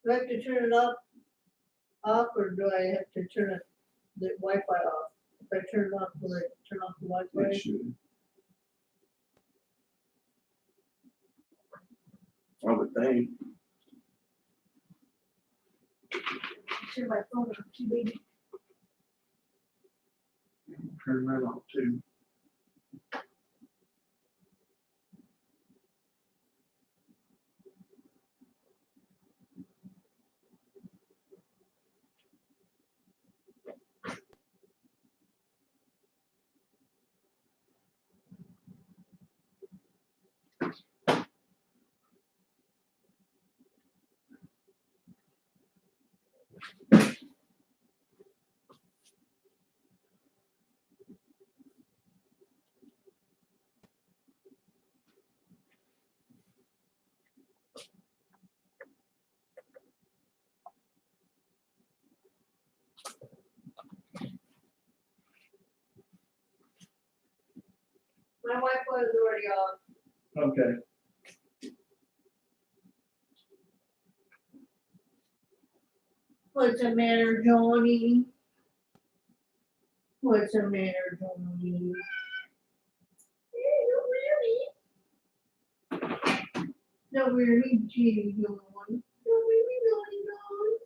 Do I have to turn it off, or do I have to turn the Wi-Fi off? If I turn it off, will it turn off the Wi-Fi? It should. I would think. Turn my phone off too, baby. Turn that off too. My Wi-Fi is already off. Okay. What's the matter, Johnny? What's the matter, Johnny? Don't really, Jimmy, Johnny. Don't really, Johnny, Johnny.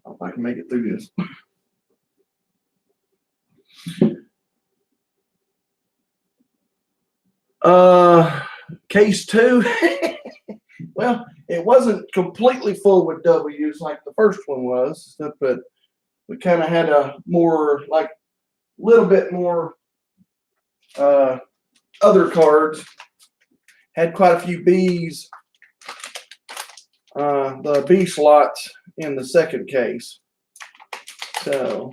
If I can make it through this. Case 2. Well, it wasn't completely full with W's like the first one was, but we kind of had a more, like, little bit more other cards. Had quite a few B's, the B slots in the second case. So,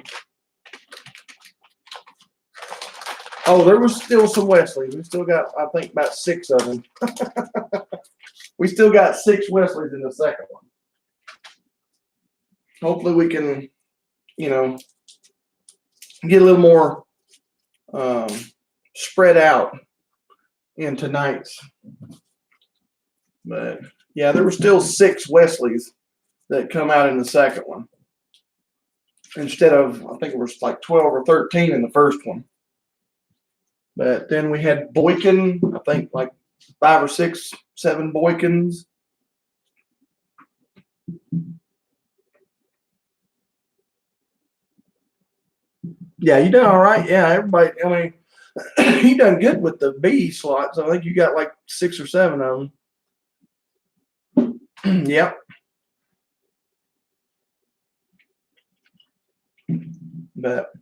oh, there was still some Wesleys. We still got, I think, about 6 of them. We still got 6 Wesleys in the second one. Hopefully we can, you know, get a little more spread out in tonight's. But yeah, there were still 6 Wesleys that come out in the second one, instead of, I think it was like 12 or 13 in the first one. But then we had Boykin, I think like 5 or 6, 7 Boykins. Yeah, you done all right. Yeah, everybody, I mean, you done good with the B slots. I think you got like 6 or 7 of them. Yep. But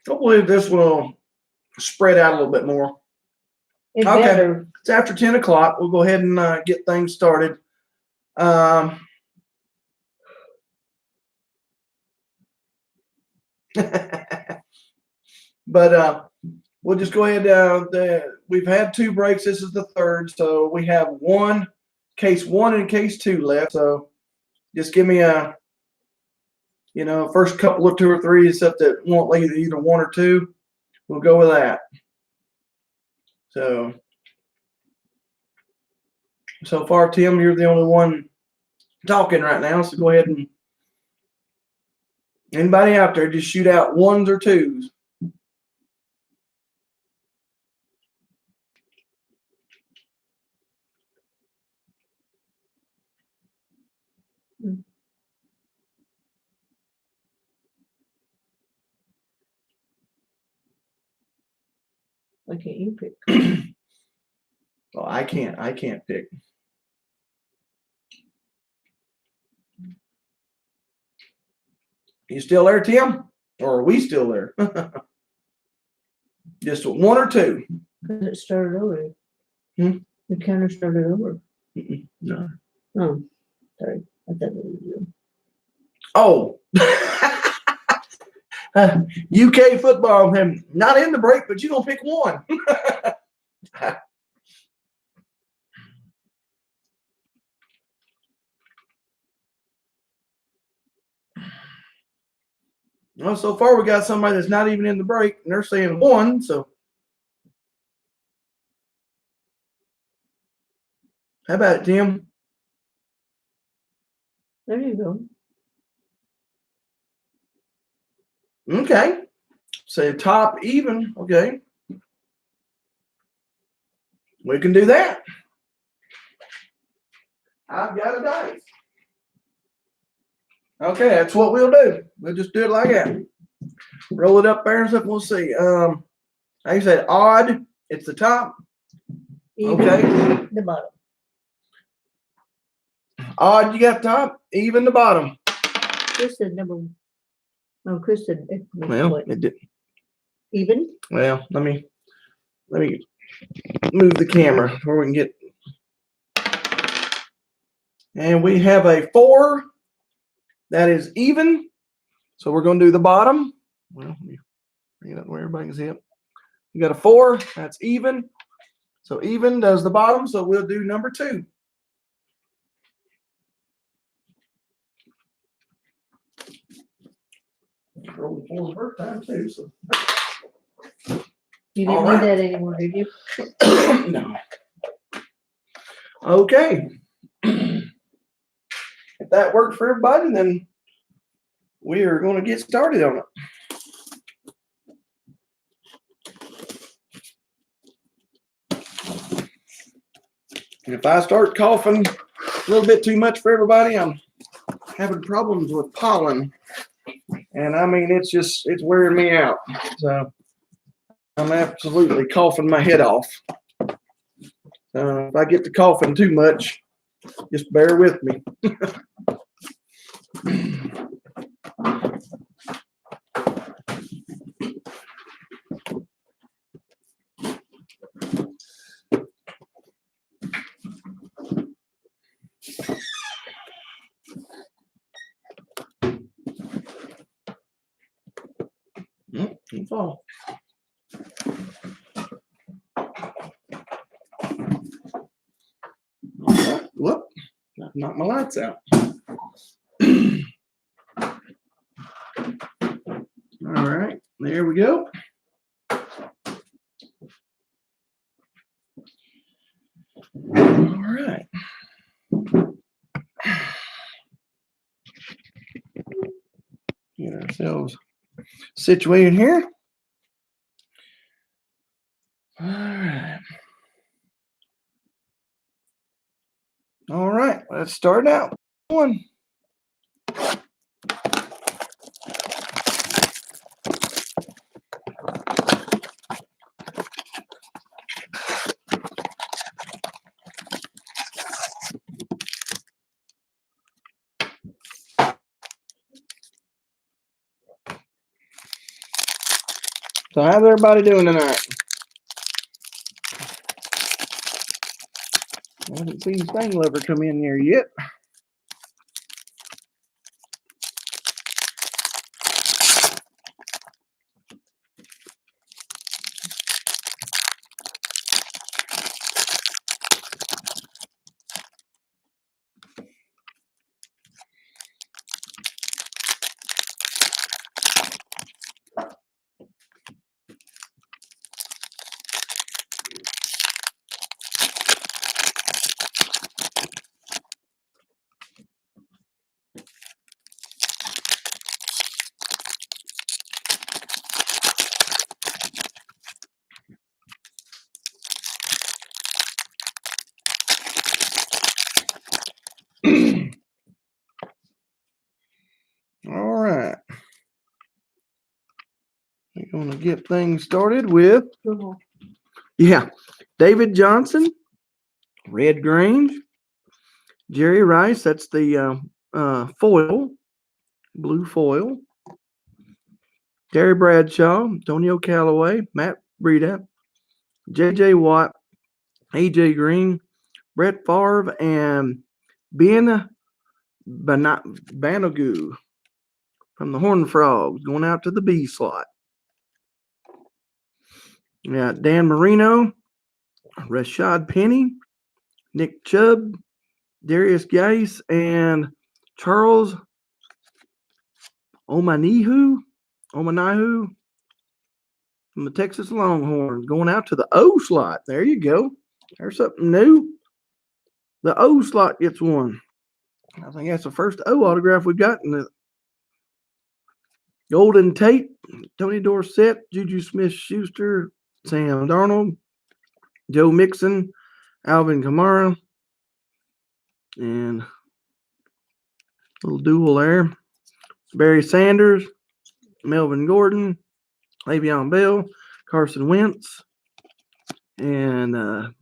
hopefully this will spread out a little bit more. It Okay. better. It's after 10 o'clock. We'll go ahead and get things started. But we'll just go ahead. We've had 2 breaks. This is the third. So we have case one and case 2 left. So Just give me a, first couple of 2 or 3, except that won't leave either 1 or 2. We'll go with that. So far, Tim, you're the only one talking right now. So go ahead and anybody out there, just shoot out 1s or 2s. Why can't you pick? Well, I can't pick. You still there, Tim? Or are we still there? Just 1 or 2. Because it started over. Hmm? The counter started over. No. Oh, sorry. I thought it was you. Oh. UK football, not in the break, but you're going to pick 1. Well, so far we got somebody that's not even in the break, and they're saying 1. So, how about it, Tim? There you go. Okay. Say top even. Okay. We can do that. I've got a dice. Okay, that's what we'll do. We'll just do it like that. Roll it up there and stuff. We'll see. Like you said, odd. It's the top. Even Okay. the bottom. Odd, you got top. Even the bottom. Chris said number 1. Oh, Chris said Well, what? it did. Even? Well, let me move the camera where we can get. And we have a 4. That is even. So we're going to do the bottom. Well, let me bring it up where everybody can see it. You got a 4. That's even. So even does the bottom. So we'll do number 2. Rolled 4 the first time too. So. You didn't need that anymore, did you? No. Okay. If that works for everybody, then we are going to get started on it. And if I start coughing a little bit too much for everybody, I'm having problems with pollen. And I mean, it's wearing me out. So I'm absolutely coughing my head off. If I get to coughing too much, just bear with me. That's all. Whoop, knock my lights out. All right, there we go. All right. Get ourselves situated here. All right. All right, let's start out. 1. So how's everybody doing tonight? I haven't seen Stain Lover come in here yet. All right. We're going to get things started with, David Johnson, Red Grange, Jerry Rice, that's the foil, blue foil, Terry Bradshaw, Antonio Callaway, Matt Breida, J.J. Watt, A.J. Green, Brett Favre, and Ben Banagoo from the Horned Frogs going out to the B slot. Yeah, Dan Marino, Rashad Penny, Nick Chubb, Darius Geis, and Charles Omanihu from the Texas Longhorns going out to the O slot. There you go. There's something new. The O slot gets one. I think that's the first O autograph we've got in the Golden Tate, Tony Dorsett, Juju Smith-Schuster, Sam Darnold, Joe Mixon, Alvin Kamara, and a little duel there. Barry Sanders, Melvin Gordon, Le'Veon Bell, Carson Wentz, and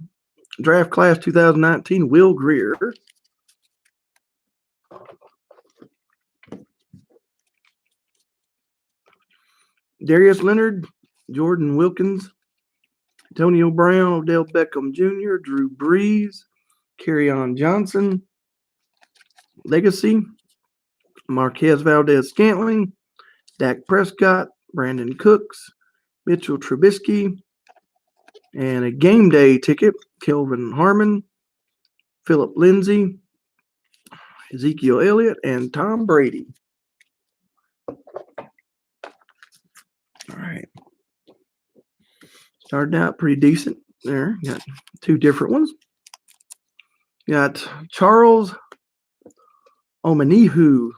draft class 2019, Will Grier. Darius Leonard, Jordan Wilkins, Antonio Brown, Odell Beckham Jr., Drew Brees, Kerryon Johnson, Legacy, Marquez Valdez-Scantling, Dak Prescott, Brandon Cooks, Mitchell Trubisky, and a game day ticket, Kelvin Harmon, Philip Lindsay, Ezekiel Elliott, and Tom Brady. All right. Started out pretty decent there. Got two different ones. Got Charles Omanihu.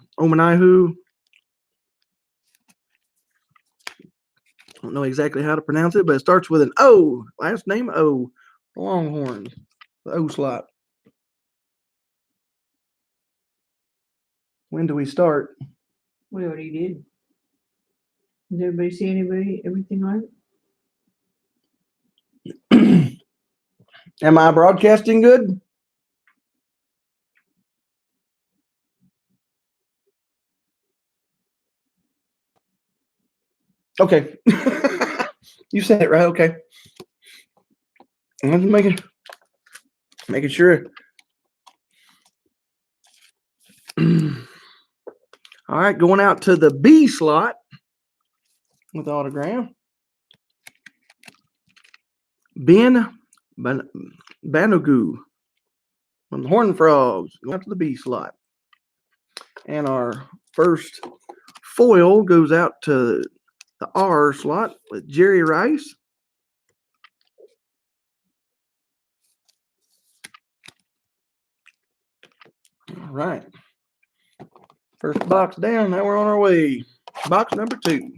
Don't know exactly how to pronounce it, but it starts with an O. Last name O. Longhorns. The O slot. When do we start? We already did. Does everybody see everything on it? Am I broadcasting good? Okay. You said it right. Okay. I'm just making sure. All right, going out to the B slot with autograph. Ben Banagoo from the Horned Frogs going out to the B slot. And our first foil goes out to the R slot with Jerry Rice. All right. First box down. Now we're on our way. Box number 2.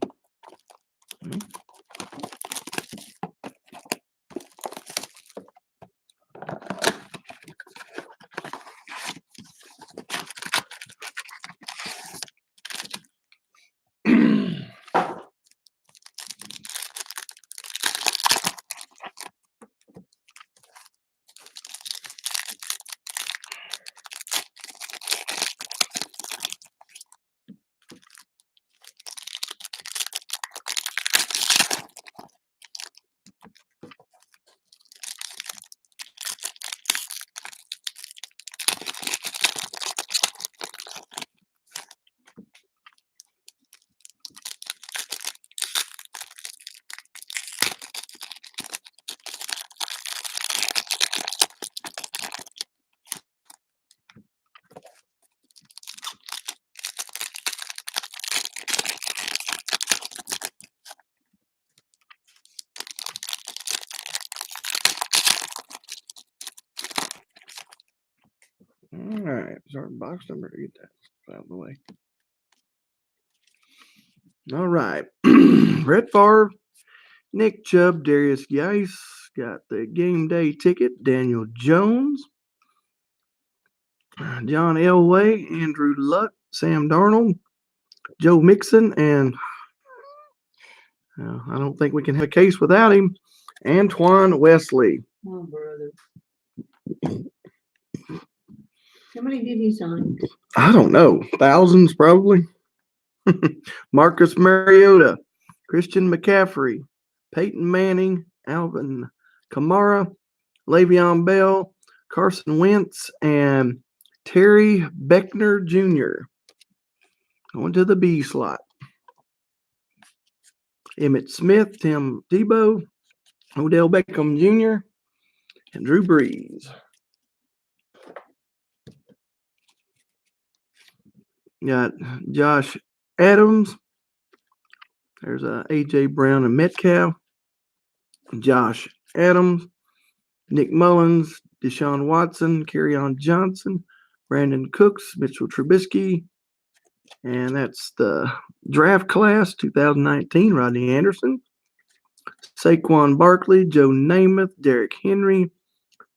All right, start box number 8. That's out of the way. All right, Brett Favre, Nick Chubb, Darius Geis got the game day ticket. Daniel Jones, John Elway, Andrew Luck, Sam Darnold, Joe Mixon, and I don't think we can have a case without him, Antoine Wesley. Oh, brother. How many did he sign? I don't know. Thousands, probably. Marcus Mariota, Christian McCaffrey, Peyton Manning, Alvin Kamara, Le'Veon Bell, Carson Wentz, and Terry Beckner Jr. Going to the B slot. Emmitt Smith, Tim Tebow, Odell Beckham Jr., and Drew Brees. Got Josh Adams. There's A.J. Brown and Metcalf. Josh Adams, Nick Mullins, Deshaun Watson, Kerryon Johnson, Brandon Cooks, Mitchell Trubisky. And that's the draft class 2019, Rodney Anderson, Saquon Barkley, Joe Namath, Derrick Henry,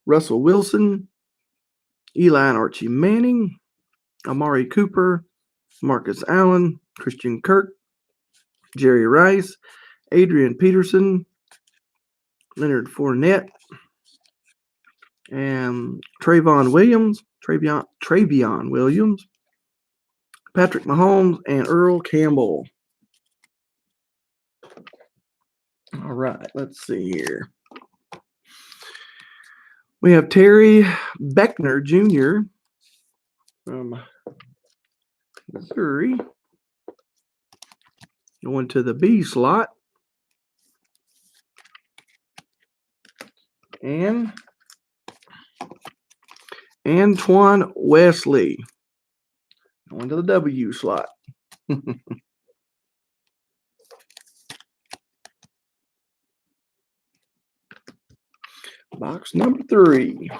Russell Wilson, Eli and Archie Manning, Amari Cooper, Marcus Allen, Christian Kirk, Jerry Rice, Adrian Peterson, Leonard Fournette, and Travion Williams, Patrick Mahomes, and Earl Campbell. All right, let's see here. We have Terry Beckner Jr. from Missouri going to the B slot. And Antoine Wesley going to the W slot. Box number 3.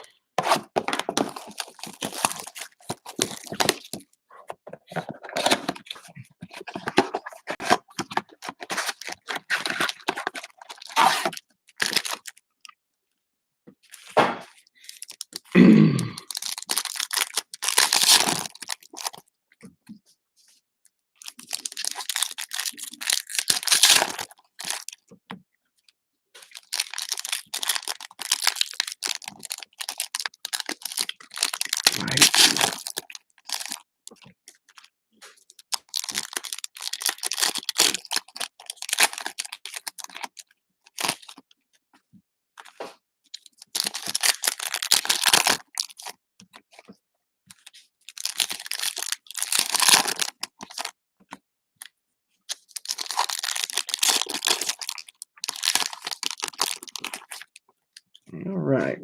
All right.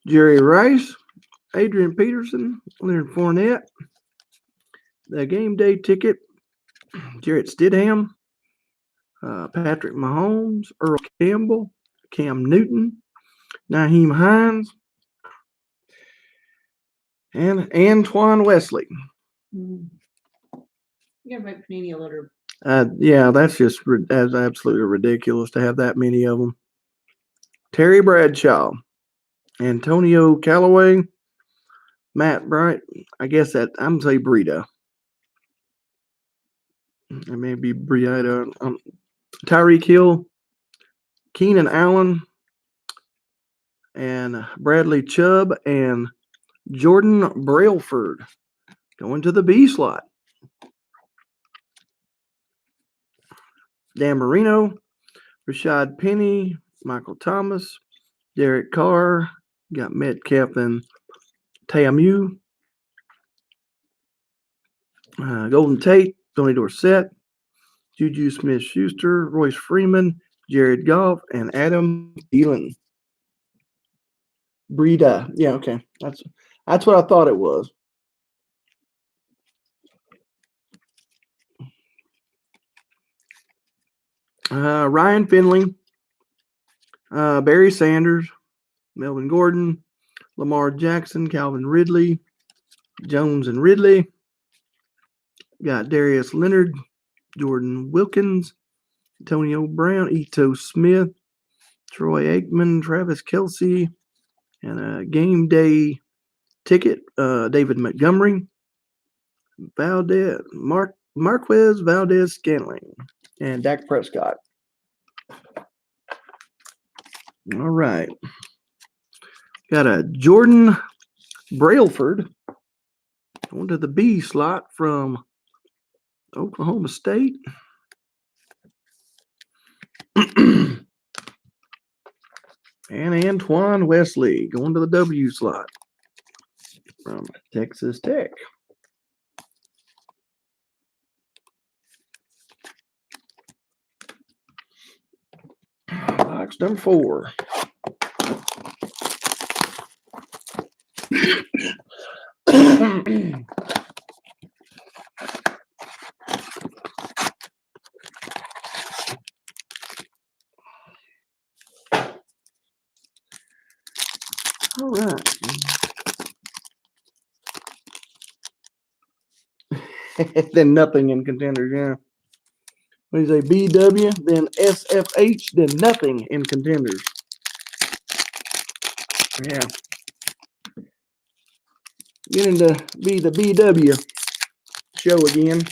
Jerry Rice, Adrian Peterson, Leonard Fournette, the game day ticket, Jarrett Stidham, Patrick Mahomes, Earl Campbell, Cam Newton, Nyheim Hines, and Antoine Wesley. You gotta make Panini a letter. Yeah, that's absolutely ridiculous to have that many of them. Terry Bradshaw, Antonio Callaway, Matt Bright. I guess that I'm gonna say Breida. It may be Breida. Tyreek Hill, Keenan Allen, and Bradley Chubb, and Jordan Brailford going to the B slot. Dan Marino, Rashad Penny, Michael Thomas, Derek Carr, got Metcalf and Tamu, Golden Tate, Tony Dorsett, Juju Smith-Schuster, Royce Freeman, Jared Goff, and Adam Thielen. Breida. Yeah, okay. That's what I thought it was. Ryan Finley, Barry Sanders, Melvin Gordon, Lamar Jackson, Calvin Ridley, Jones and Ridley. Got Darius Leonard, Jordan Wilkins, Antonio Brown, Ito Smith, Troy Aikman, Travis Kelce, and a game day ticket, David Montgomery, Marquez Valdez Scantling, and Dak Prescott. All right. Got a Jordan Brailford going to the B slot from Oklahoma State. And Antoine Wesley going to the W slot from Texas Tech. Box number 4. All right. Then nothing in contenders, yeah. When you say BW, then SFH, then nothing in contenders. Yeah. Getting to be the BW show again.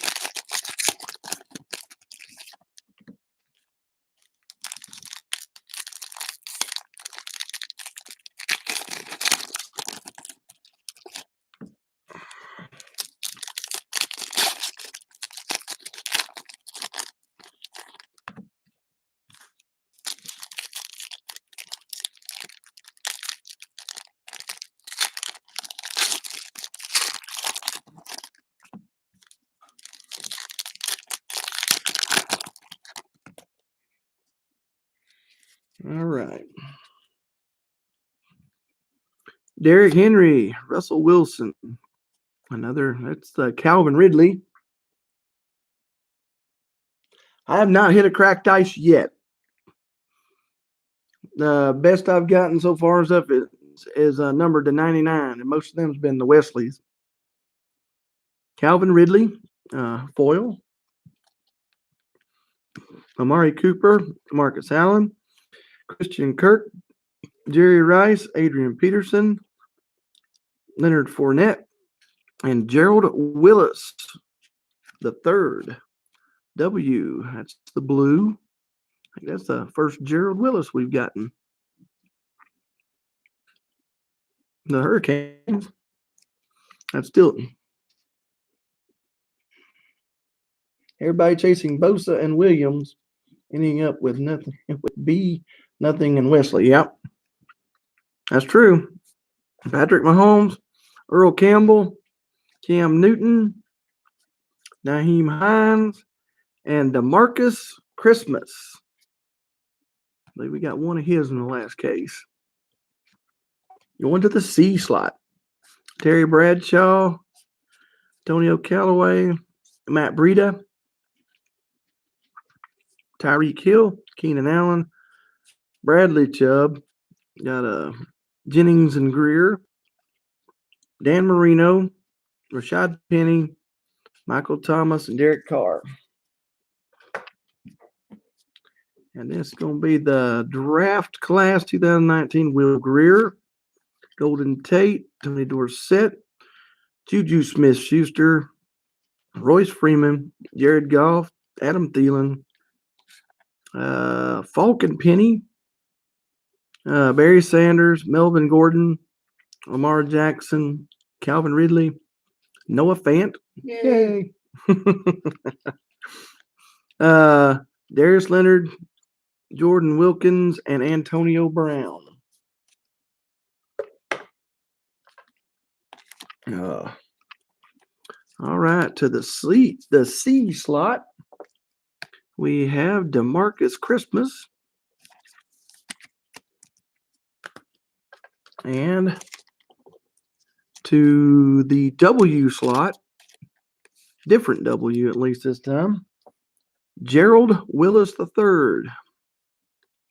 All right. Derrick Henry, Russell Wilson. That's Calvin Ridley. I have not hit a cracked ice yet. The best I've gotten so far is numbered to 99, and most of them has been the Wesleys. Calvin Ridley, foil. Amari Cooper, Marcus Allen, Christian Kirk, Jerry Rice, Adrian Peterson, Leonard Fournette, and Gerald Willis, the third. W, that's the blue. I think that's the first Gerald Willis we've gotten. The Hurricanes. That's still everybody chasing Bosa and Williams, ending up with nothing with B, nothing, and Wesley. Yep. That's true. Patrick Mahomes, Earl Campbell, Cam Newton, Naheem Hines, and DeMarcus Christmas. I believe we got one of his in the last case. Going to the C slot. Terry Bradshaw, Antonio Callaway, Matt Breida, Tyreek Hill, Keenan Allen, Bradley Chubb, got Jennings and Greer, Dan Marino, Rashad Penny, Michael Thomas, and Derek Carr. And this is going to be the draft class 2019. Will Greer, Golden Tate, Tony Dorsett, Juju Smith-Schuster, Royce Freeman, Jared Goff, Adam Thielen, Falcon Penny, Barry Sanders, Melvin Gordon, Lamar Jackson, Calvin Ridley, Noah Fant. Yay. Darius Leonard, Jordan Wilkins, and Antonio Brown. All right, to the C slot, we have DeMarcus Christmas. And to the W slot, different W at least this time, Gerald Willis III,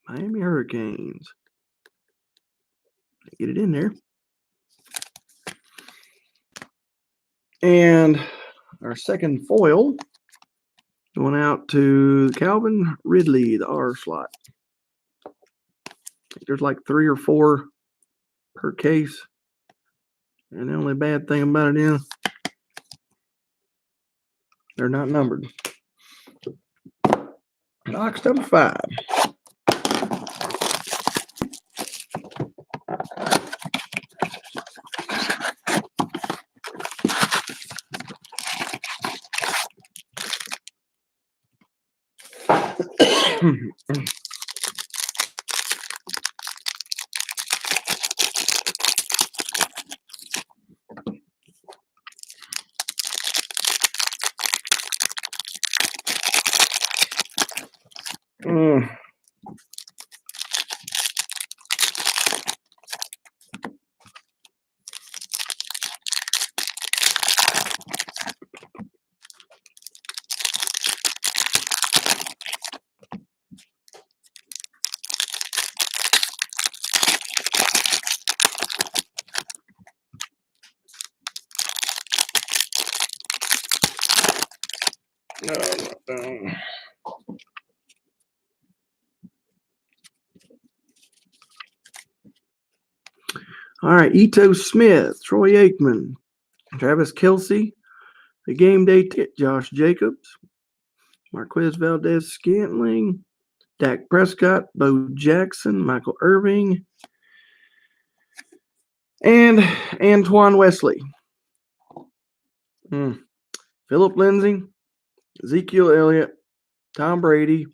Miami Hurricanes. Get it in there. And our second foil going out to Calvin Ridley, the R slot. There's like 3 or 4 per case. And the only bad thing about it is they're not numbered. Box number 5. Mm. No. All right, Ito Smith, Troy Aikman, Travis Kelce, the game day Josh Jacobs, Marquez Valdez Scantling, Dak Prescott, Bo Jackson, Michael Irving, and Antoine Wesley. Philip Lindsay, Ezekiel Elliott, Tom Brady,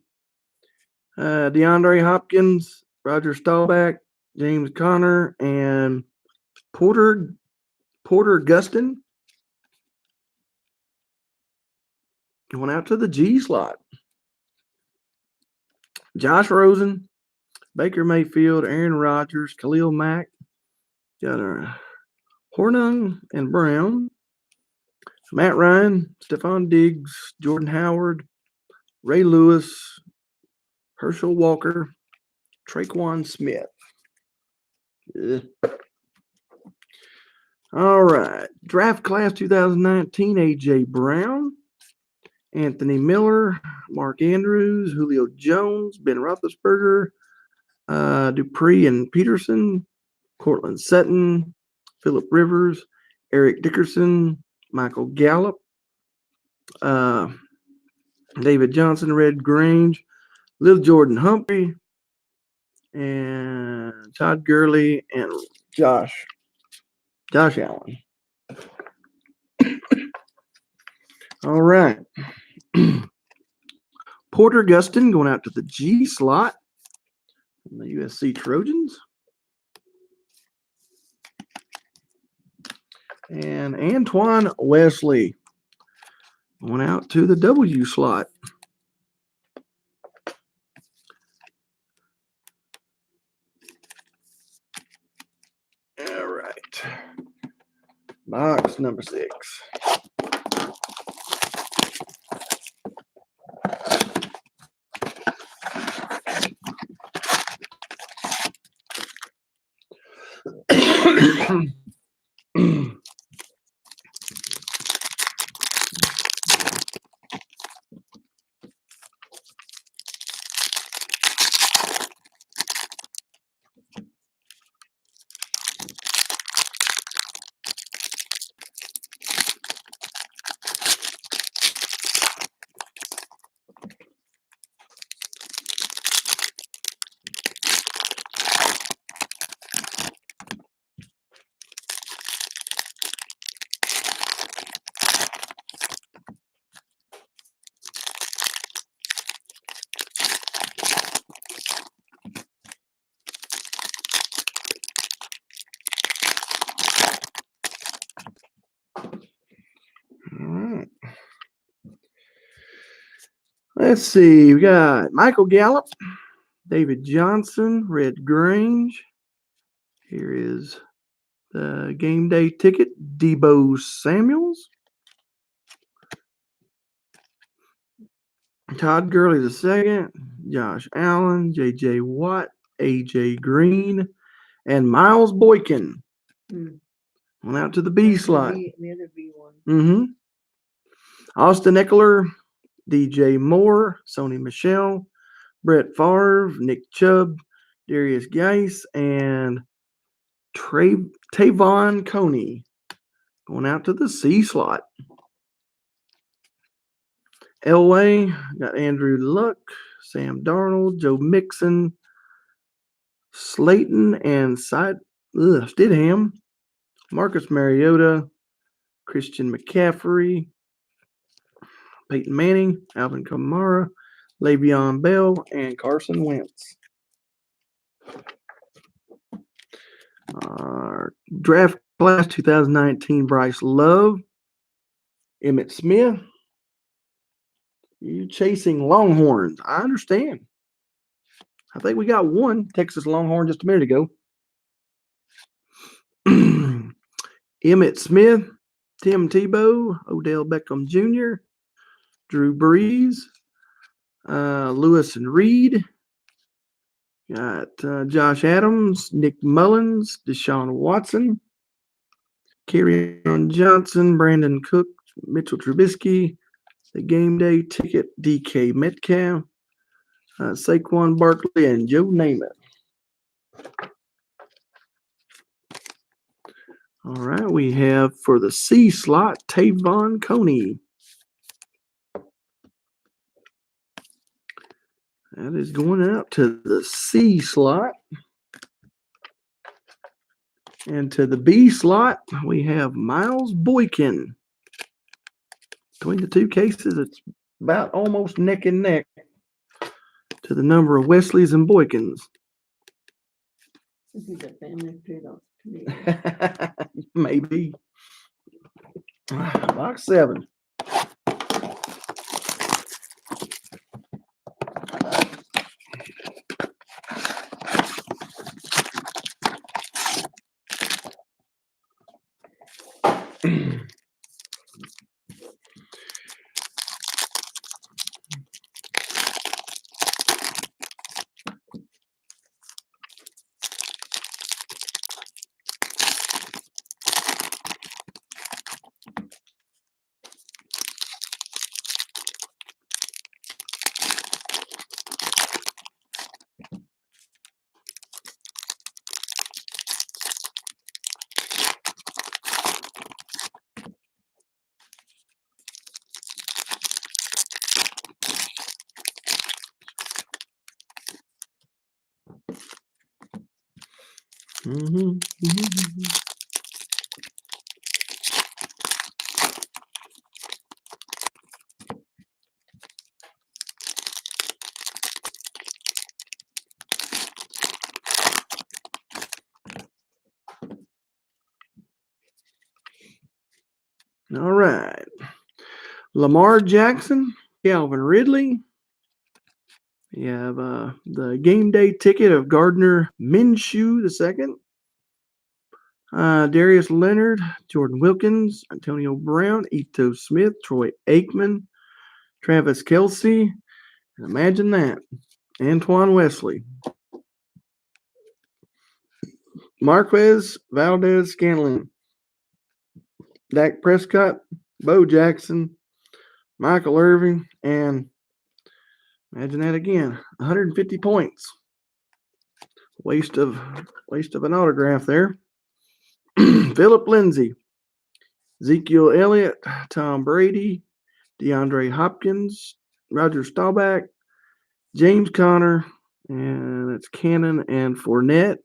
DeAndre Hopkins, Roger Staubach, James Conner, and Porter Gustin. Went out to the G slot. Josh Rosen, Baker Mayfield, Aaron Rodgers, Khalil Mack, got Hornung and Brown, Matt Ryan, Stephon Diggs, Jordan Howard, Ray Lewis, Herschel Walker, Traquan Smith. All right. Draft class 2019, A.J. Brown, Anthony Miller, Mark Andrews, Julio Jones, Ben Roethlisberger, Dupree and Peterson, Cortland Sutton, Phillip Rivers, Eric Dickerson, Michael Gallup, David Johnson, Red Grange, Lil Jordan Humphrey, and Todd Gurley and Josh Allen. All right. Porter Gustin going out to the G slot from the USC Trojans. And Antoine Wesley going out to the W slot. All right. Box number 6. Let's see. We got Michael Gallup, David Johnson, Red Grange. Here is the game day ticket, Debo Samuels. Todd Gurley II, Josh Allen, J.J. Watt, A.J. Green, and Miles Boykin. Went out to the B slot. The other B one. Austin Eckler, DJ Moore, Sony Michel, Brett Favre, Nick Chubb, Darius Geis, and Tavon Coney going out to the C slot. Elway, got Andrew Luck, Sam Darnold, Joe Mixon, Slayton, and Stidham, Marcus Mariota, Christian McCaffrey, Peyton Manning, Alvin Kamara, Le'Veon Bell, and Carson Wentz. Draft class 2019, Bryce Love, Emmitt Smith. You chasing Longhorns. I understand. I think we got one Texas Longhorn just a minute ago. Emmitt Smith, Tim Tebow, Odell Beckham Jr., Drew Brees, Lewis and Reed. Got Josh Adams, Nick Mullins, Deshaun Watson, Kerryon Johnson, Brandon Cook, Mitchell Trubisky, the game day ticket, DK Metcalf, Saquon Barkley, and Joe Namath. All right, we have for the C slot, Tavon Coney. That is going out to the C slot. And to the B slot, we have Miles Boykin. Between the two cases, it's about almost neck and neck to the number of Wesleys and Boykins. This is a family tree, though. Maybe. Box 7. All right. Lamar Jackson, Calvin Ridley. You have the game day ticket of Gardner Minshew II. Darius Leonard, Jordan Wilkins, Antonio Brown, Ito Smith, Troy Aikman, Travis Kelce. Imagine that. Antoine Wesley. Marquez Valdez Scantling. Dak Prescott, Bo Jackson, Michael Irving, and imagine that again, 150 points. Waste of an autograph there. Philip Lindsay, Ezekiel Elliott, Tom Brady, DeAndre Hopkins, Roger Staubach, James Conner, and it's Cannon and Fournette,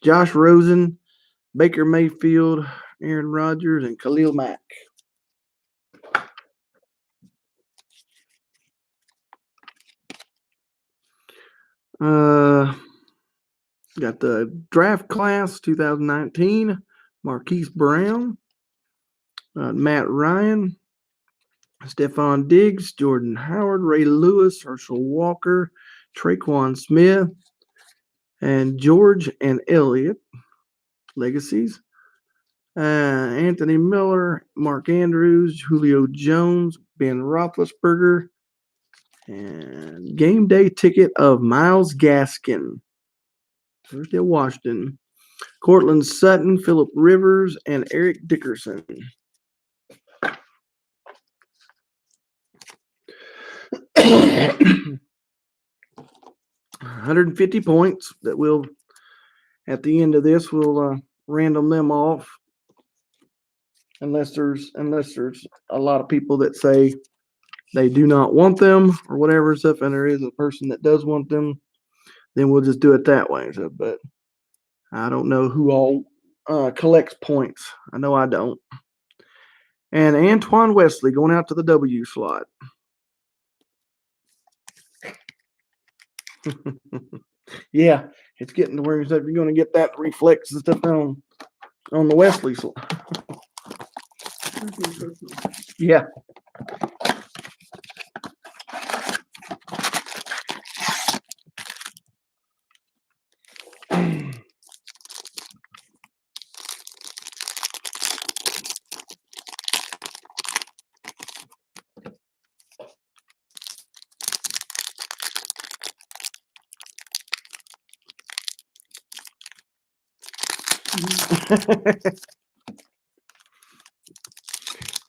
Josh Rosen, Baker Mayfield, Aaron Rodgers, and Khalil Mack. Got the draft class 2019, Marquise Brown, Matt Ryan, Stephon Diggs, Jordan Howard, Ray Lewis, Herschel Walker, Traquan Smith, and George and Elliott legacies. Anthony Miller, Mark Andrews, Julio Jones, Ben Roethlisberger, and game day ticket of Myles Gaskin. Thursday, Washington. Cortland Sutton, Phillip Rivers, and Eric Dickerson. 150 points that we'll, at the end of this, we'll random them off. Unless there's a lot of people that say they do not want them or whatever stuff, and there is a person that does want them, then we'll just do it that way. So, but I don't know who all collects points. I know I don't. And Antoine Wesley going out to the W slot. Yeah, it's getting to where you're going to get that reflex and stuff on the Wesley slot. Yeah.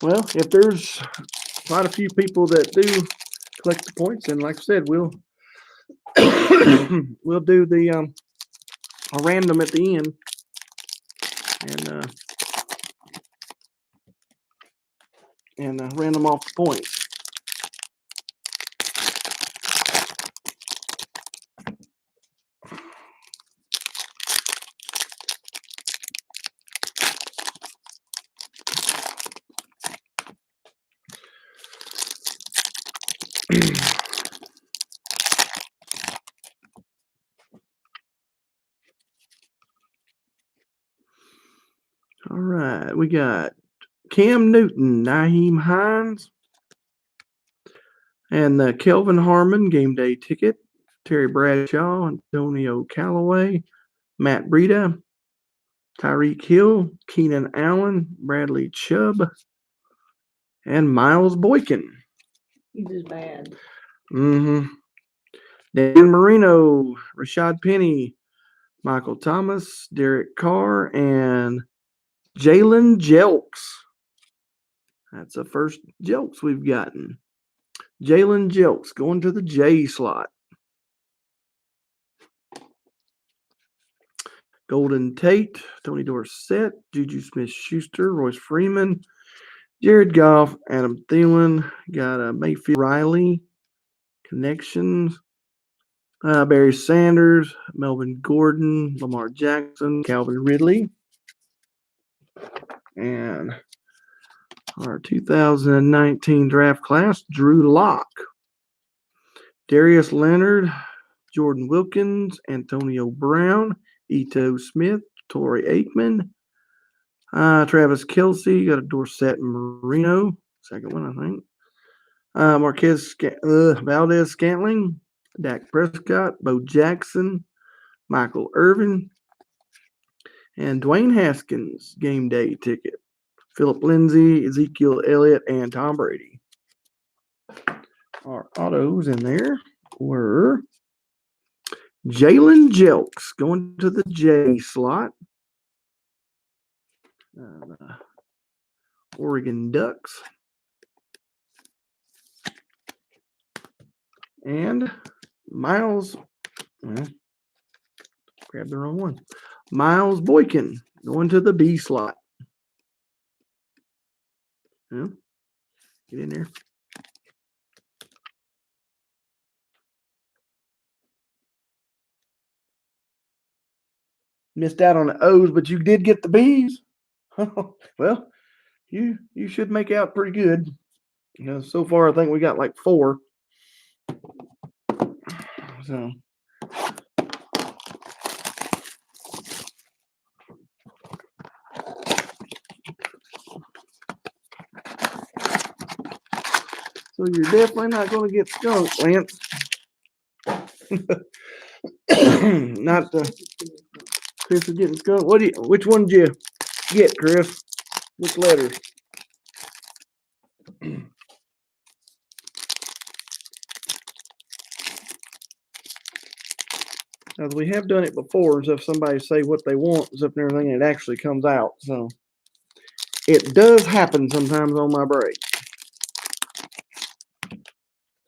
Well, if there's quite a few people that do collect the points, and like I said, we'll we'll do the a random at the end, and random off the points. All right, we got Cam Newton, Naheem Hines, and Kelvin Harmon game day ticket, Terry Bradshaw, Antonio Callaway, Matt Breida, Tyreek Hill, Keenan Allen, Bradley Chubb, and Miles Boykin. He was bad. Dan Marino, Rashad Penny, Michael Thomas, Derek Carr, and Jalen Jelks. That's the first Jelks we've gotten. Jalen Jelks going to the J slot. Golden Tate, Tony Dorsett, Juju Smith-Schuster, Royce Freeman, Jared Goff, Adam Thielen, got a Mayfield Riley, connections, Barry Sanders, Melvin Gordon, Lamar Jackson, Calvin Ridley, and our 2019 draft class, Drew Lock, Darius Leonard, Jordan Wilkins, Antonio Brown, Ito Smith, Torrey Aikman, Travis Kelce, got a Dorsett Marino, second one, I think. Marquez Valdez Scantling, Dak Prescott, Bo Jackson, Michael Irvin, and Dwayne Haskins game day ticket. Philip Lindsay, Ezekiel Elliott, and Tom Brady. Our autos in there were Jalen Jelks going to the J slot. Oregon Ducks. And Miles, grabbed the wrong one. Miles Boykin going to the B slot. Yeah. Get in there. Missed out on the O's, but you did get the B's. Well, you should make out pretty good. So far I think we got like 4. So you're definitely not going to get skunked, Lance. Not the Chris is getting skunked. Which one did you get, Chris? Which letters? Now, we have done it before, so if somebody say what they want and stuff and everything, it actually comes out. So it does happen sometimes on my break.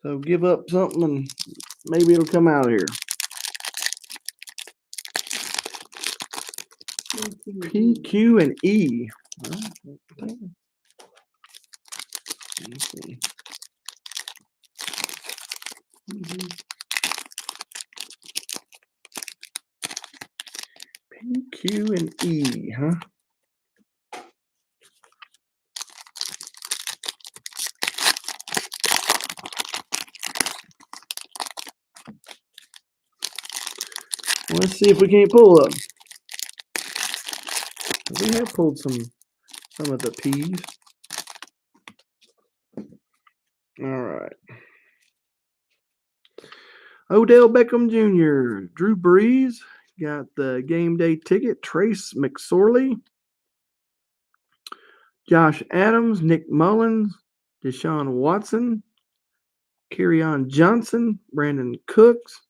So give up something and maybe it'll come out here. P, Q, and E. Well, let's see. P, Q, and E, huh? Let's see if we can't pull them. We have pulled some of the P's. All right. Odell Beckham Jr., Drew Brees, got the game day ticket, Trace McSorley, Josh Adams, Nick Mullins, Deshaun Watson, Kerryon Johnson, Brandon Cooks,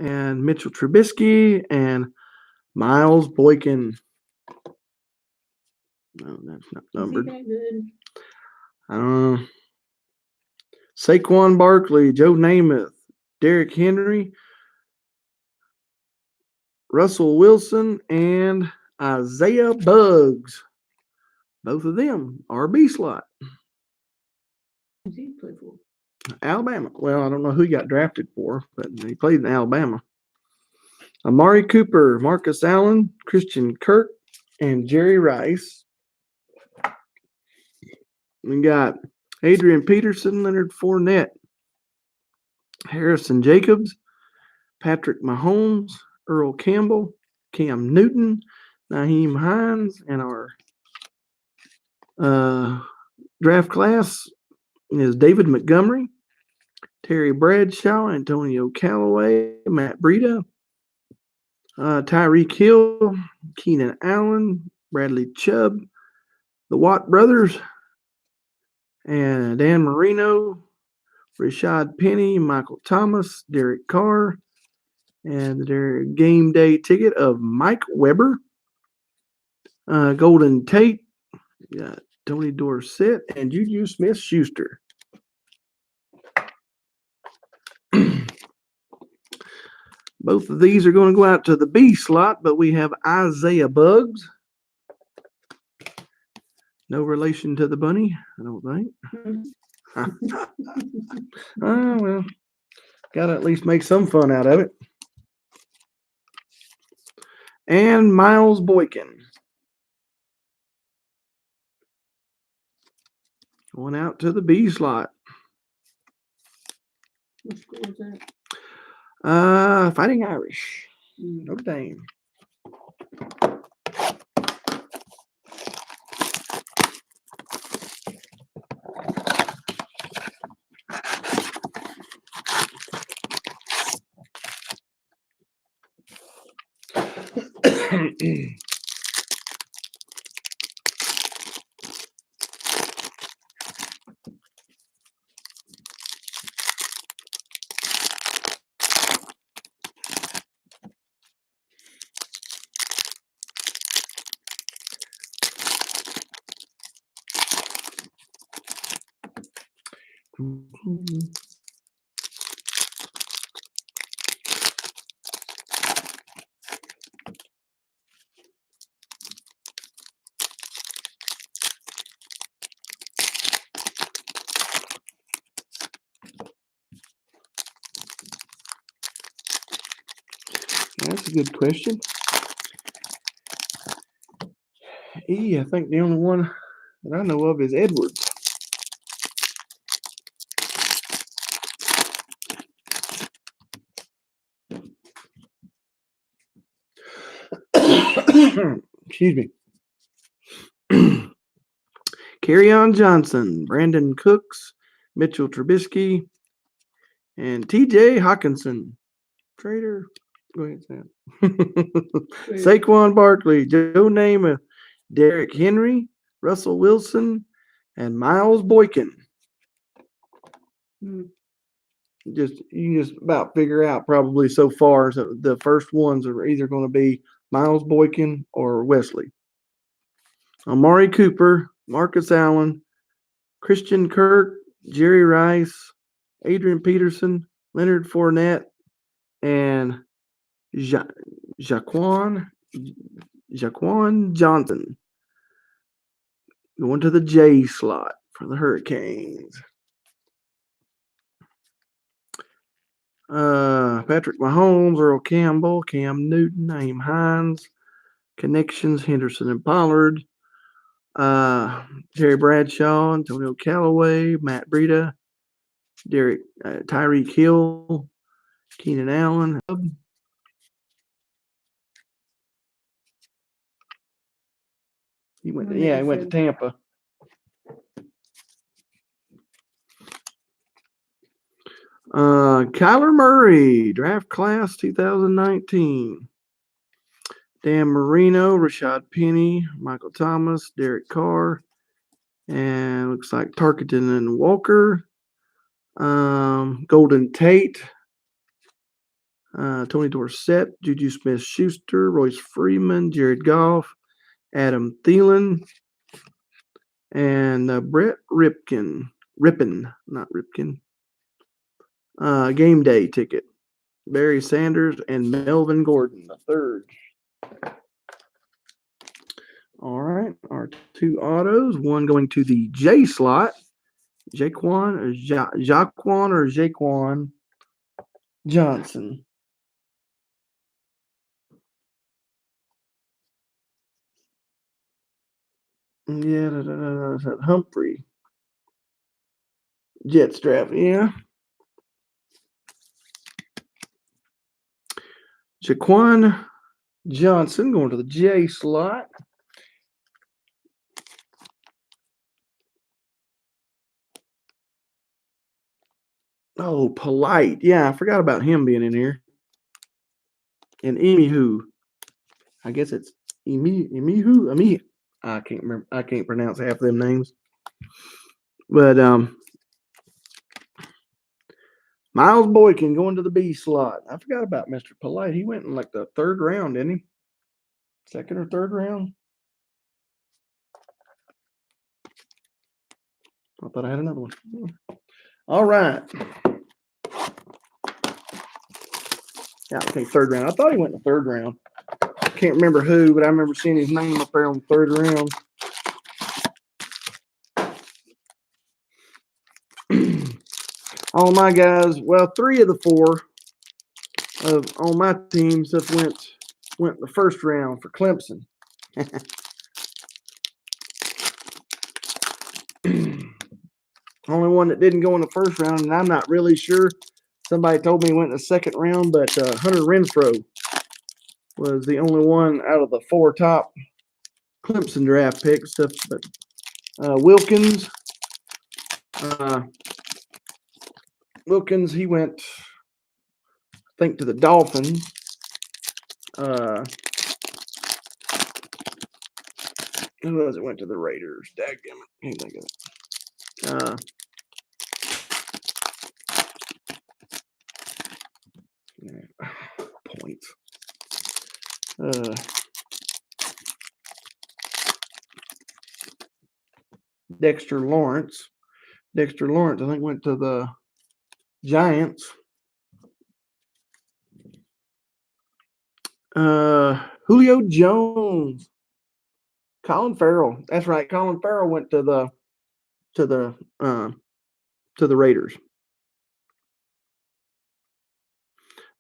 and Mitchell Trubisky, and Miles Boykin. No, that's not numbered. I don't know. Saquon Barkley, Joe Namath, Derrick Henry, Russell Wilson, and Isaiah Buggs. Both of them RB slot. Who's he play for? Alabama. Well, I don't know who he got drafted for, but he played in Alabama. Amari Cooper, Marcus Allen, Christian Kirk, and Jerry Rice. We got Adrian Peterson, Leonard Fournette, Harrison Jacobs, Patrick Mahomes, Earl Campbell, Cam Newton, Naheem Hines, and our draft class is David Montgomery, Terry Bradshaw, Antonio Callaway, Matt Breida, Tyreek Hill, Keenan Allen, Bradley Chubb, the Watt brothers, and Dan Marino, Rashad Penny, Michael Thomas, Derek Carr, and their game day ticket of Mike Weber, Golden Tate, got Tony Dorsett, and Juju Smith-Schuster. Both of these are going to go out to the B slot, but we have Isaiah Buggs. No relation to the bunny, I don't think. Oh, well, got to at least make some fun out of it. And Miles Boykin. Going out to the B slot. What school is that? Fighting Irish. Notre Dame. That's a good question. E, I think the only one that I know of is Edwards. Excuse me. Kerryon Johnson, Brandon Cooks, Mitchell Trubisky, and TJ Hawkinson. Trader. Go ahead, Sam. Saquon Barkley, Joe Namath, Derrick Henry, Russell Wilson, and Miles Boykin. You can just about figure out probably so far. So the first ones are either going to be Miles Boykin or Wesley. Amari Cooper, Marcus Allen, Christian Kirk, Jerry Rice, Adrian Peterson, Leonard Fournette, and Jaquan Jaquan Johnson going to the J slot for the Hurricanes. Patrick Mahomes, Earl Campbell, Cam Newton, Naeem Hines, Connections, Henderson and Pollard, Terry Bradshaw, Antonio Callaway, Matt Breida, Tyreek Hill, Keenan Allen. He went to Tampa. Kyler Murray, draft class 2019. Dan Marino, Rashad Penny, Michael Thomas, Derek Carr, and looks like Tarkenton and Walker. Golden Tate, Tony Dorsett, Juju Smith-Schuster, Royce Freeman, Jared Goff, Adam Thielen, and Brett Rippin, not Ripken. Game day ticket. Barry Sanders and Melvin Gordon, the third. All right, our two autos, one going to the J slot. Jaquan Johnson. Yeah, Humphrey. Jets draft, yeah. Jaquan Johnson going to the J slot. Oh, Polite. Yeah, I forgot about him being in here. And Emihu. I guess it's Emihu. I can't remember. I can't pronounce half of them names. But Miles Boykin going to the B slot. I forgot about Mr. Polite. He went in like the third round, didn't he? Second or third round? I thought I had another one. All right. Yeah, okay, third round. I thought he went in the third round. Can't remember who, but I remember seeing his name up there on the third round. All my guys, well, 3 of the 4 of all my teams have went the first round for Clemson. Only one that didn't go in the first round, and I'm not really sure. Somebody told me he went in the second round, but Hunter Renfrow was the only one out of the 4 top Clemson draft picks. But Wilkins, he went, I think, to the Dolphins. Who else went to the Raiders? Dadgummit, can't think of it. Points. Dexter Lawrence, I think, went to the Giants. Julio Jones, Colin Farrell. That's right. Colin Farrell went to the Raiders.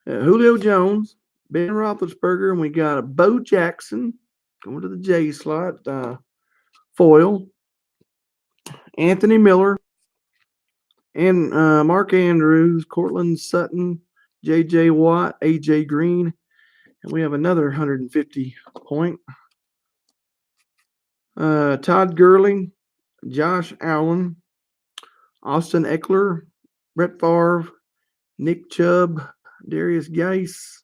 Julio Jones, Ben Roethlisberger, and we got a Bo Jackson going to the J slot. Foil, Anthony Miller, and Mark Andrews, Cortland Sutton, J.J. Watt, A.J. Green, and we have another 150 point. Todd Gurley, Josh Allen, Austin Eckler, Brett Favre, Nick Chubb, Darius Geis.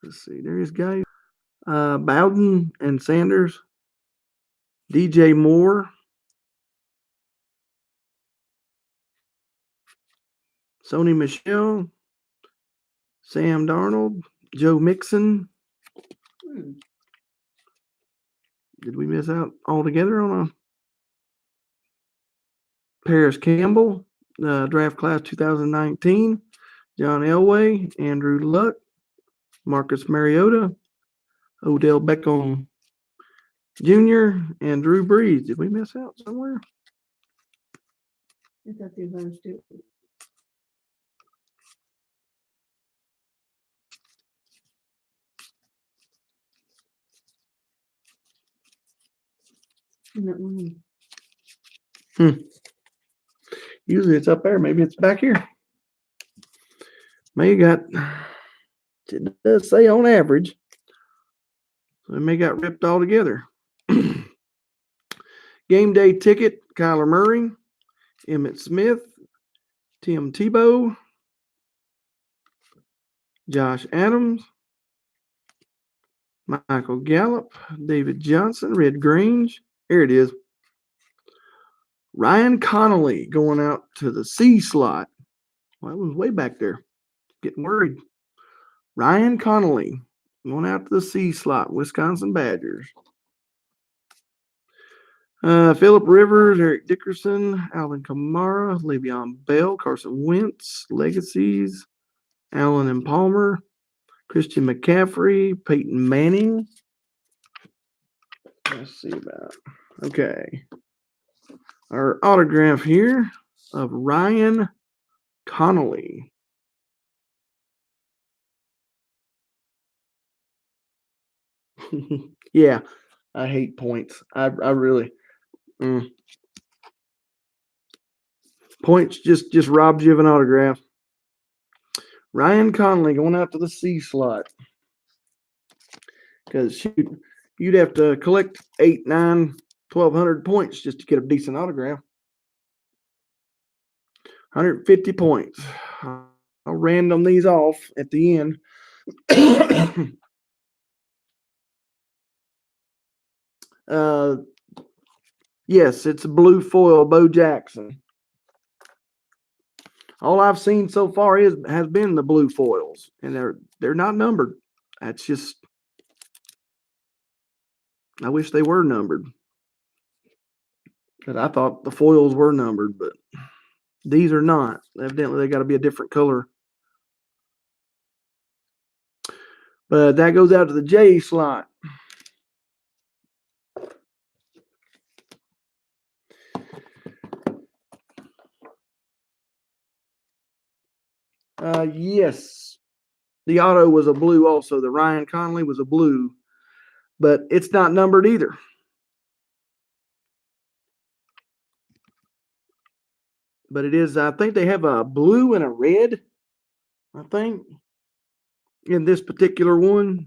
Let's see, Darius Geis, Bowden and Sanders, DJ Moore, Sony Michel, Sam Darnold, Joe Mixon. Did we miss out altogether on a Paris Campbell, draft class 2019, John Elway, Andrew Luck, Marcus Mariota, Odell Beckham Jr., and Drew Brees. Did we miss out somewhere? I thought they were going to do. Usually it's up there. Maybe it's back here. May got, it does say on average. So it may got ripped all together. Game day ticket, Kyler Murray, Emmitt Smith, Tim Tebow, Josh Adams, Michael Gallup, David Johnson, Red Grange. Here it is. Ryan Connolly going out to the C slot. Well, that was way back there. Getting worried. Ryan Connolly going out to the C slot, Wisconsin Badgers. Phillip Rivers, Eric Dickerson, Alvin Kamara, Le'Veon Bell, Carson Wentz, Legacies, Allen and Palmer, Christian McCaffrey, Peyton Manning. Let's see about. Okay. Our autograph here of Ryan Connolly. Yeah, I hate points. I really. Points just robs you of an autograph. Ryan Connolly going out to the C slot. Because you'd have to collect 8, 9, 1,200 points just to get a decent autograph. 150 points. I'll random these off at the end. Yes, it's a blue foil, Bo Jackson. All I've seen so far has been the blue foils, and they're not numbered. That's just. I wish they were numbered, because I thought the foils were numbered, but these are not. Evidently, they got to be a different color. But that goes out to the J slot. Yes. The auto was a blue also. The Ryan Connolly was a blue, but it's not numbered either. But it is, I think they have a blue and a red, I think, in this particular one.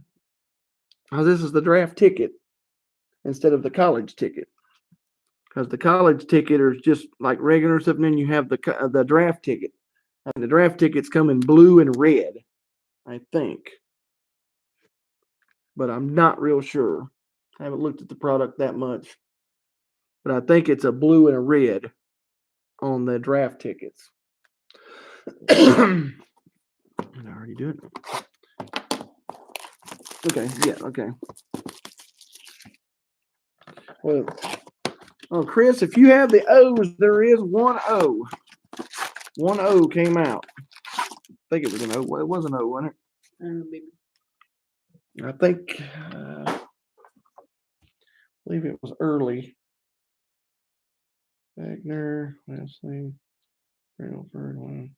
Oh, this is the draft ticket instead of the college ticket. Because the college ticket is just like regular stuff, and then you have the draft ticket. And the draft tickets come in blue and red, I think. But I'm not real sure. I haven't looked at the product that much. But I think it's a blue and a red on the draft tickets. Did I already do it? Okay, yeah, okay. Well, oh, Chris, if you have the O's, there is one O. One O came out. I think it was an O. Well, it was an O, wasn't it? I think, I believe it was early. Wagner, Wesley, Railford,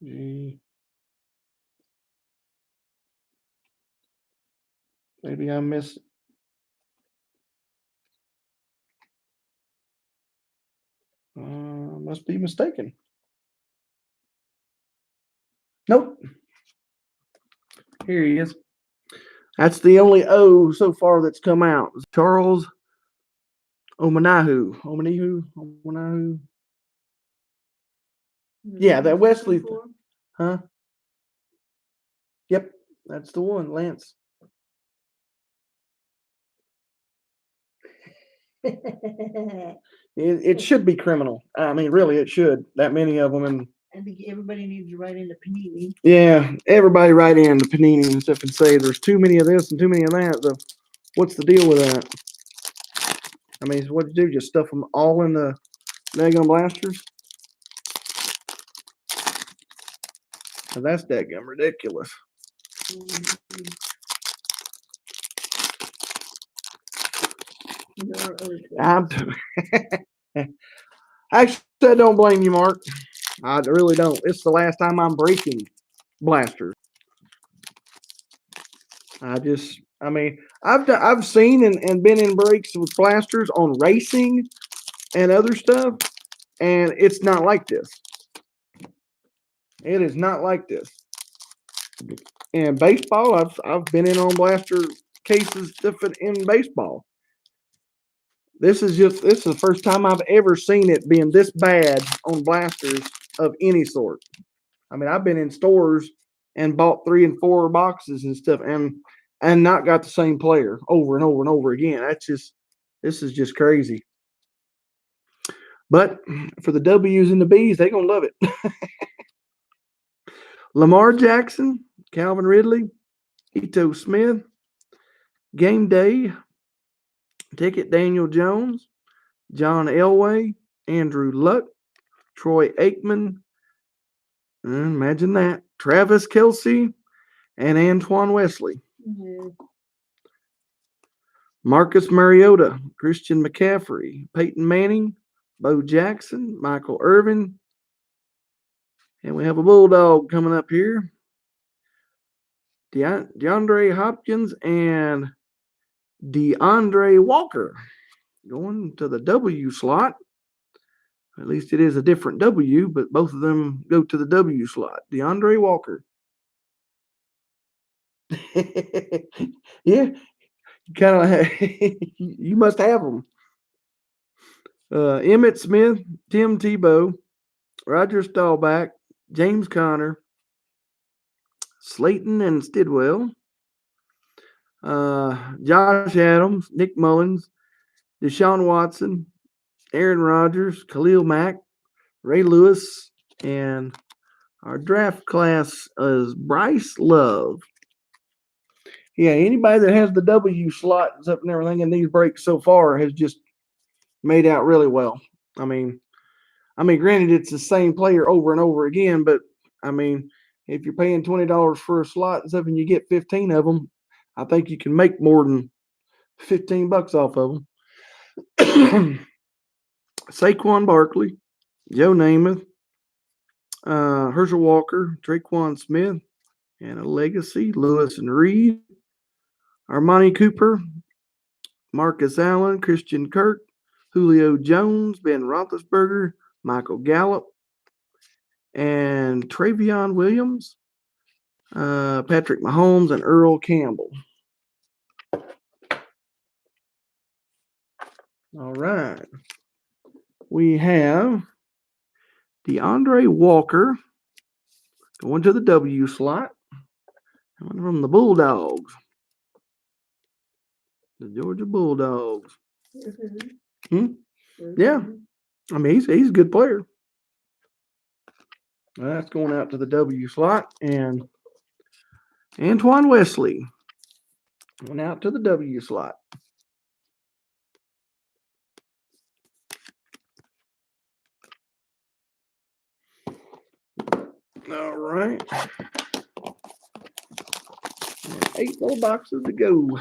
G. Maybe I missed. Must be mistaken. Nope. Here he is. That's the only O so far that's come out. Charles Omanahu. Omanahu. Yeah, that Wesley. Huh? Yep, that's the one, Lance. It should be criminal. I mean, really, it should. That many of them. And I think everybody needs to write into Panini. Yeah, everybody write in to Panini and stuff and say there's too many of this and too many of that. So what's the deal with that? I mean, what you do? Just stuff them all in the daggone blasters? So that's daggum ridiculous. There are other I'm choices. actually, I don't blame you, Mark. I really don't. It's the last time I'm breaking blasters. I mean, I've seen and been in breaks with blasters on racing and other stuff, and it's not like this. It is not like this. In baseball, I've been in on blaster cases different in baseball. This is the first time I've ever seen it being this bad on blasters of any sort. I mean, I've been in stores and bought 3 and 4 boxes and stuff and not got the same player over and over and over again. This is just crazy. But for the W's and the B's, they're gonna love it. Lamar Jackson, Calvin Ridley, Ito Smith, Game Day, Ticket Daniel Jones, John Elway, Andrew Luck, Troy Aikman, imagine that, Travis Kelce, and Antoine Wesley. Yeah. Marcus Mariota, Christian McCaffrey, Peyton Manning, Bo Jackson, Michael Irvin, and we have a Bulldog coming up here. DeAndre Hopkins and DeAndre Walker going to the W slot. At least it is a different W, but both of them go to the W slot. DeAndre Walker. Yeah, kind of. You must have them. Emmett Smith, Tim Tebow, Roger Staubach, James Conner, Slayton and Stidwell, Josh Adams, Nick Mullins, Deshaun Watson, Aaron Rodgers, Khalil Mack, Ray Lewis, and our draft class is Bryce Love. Yeah, anybody that has the W slots up and everything in these breaks so far has just made out really well. I mean, granted, it's the same player over and over again, but I mean, if you're paying $20 for a slot and stuff and you get 15 of them, I think you can make more than $15 off of them. Saquon Barkley, Joe Namath, Herschel Walker, Traquan Smith, and a legacy, Lewis and Reed, Armani Cooper, Marcus Allen, Christian Kirk, Julio Jones, Ben Roethlisberger, Michael Gallup, and Travion Williams, Patrick Mahomes, and Earl Campbell. All right. We have DeAndre Walker going to the W slot. Coming from the Bulldogs. The Georgia Bulldogs. Yeah. I mean, he's a good player. That's going out to the W slot. And Antoine Wesley went out to the W slot. All right. 8 more boxes to go.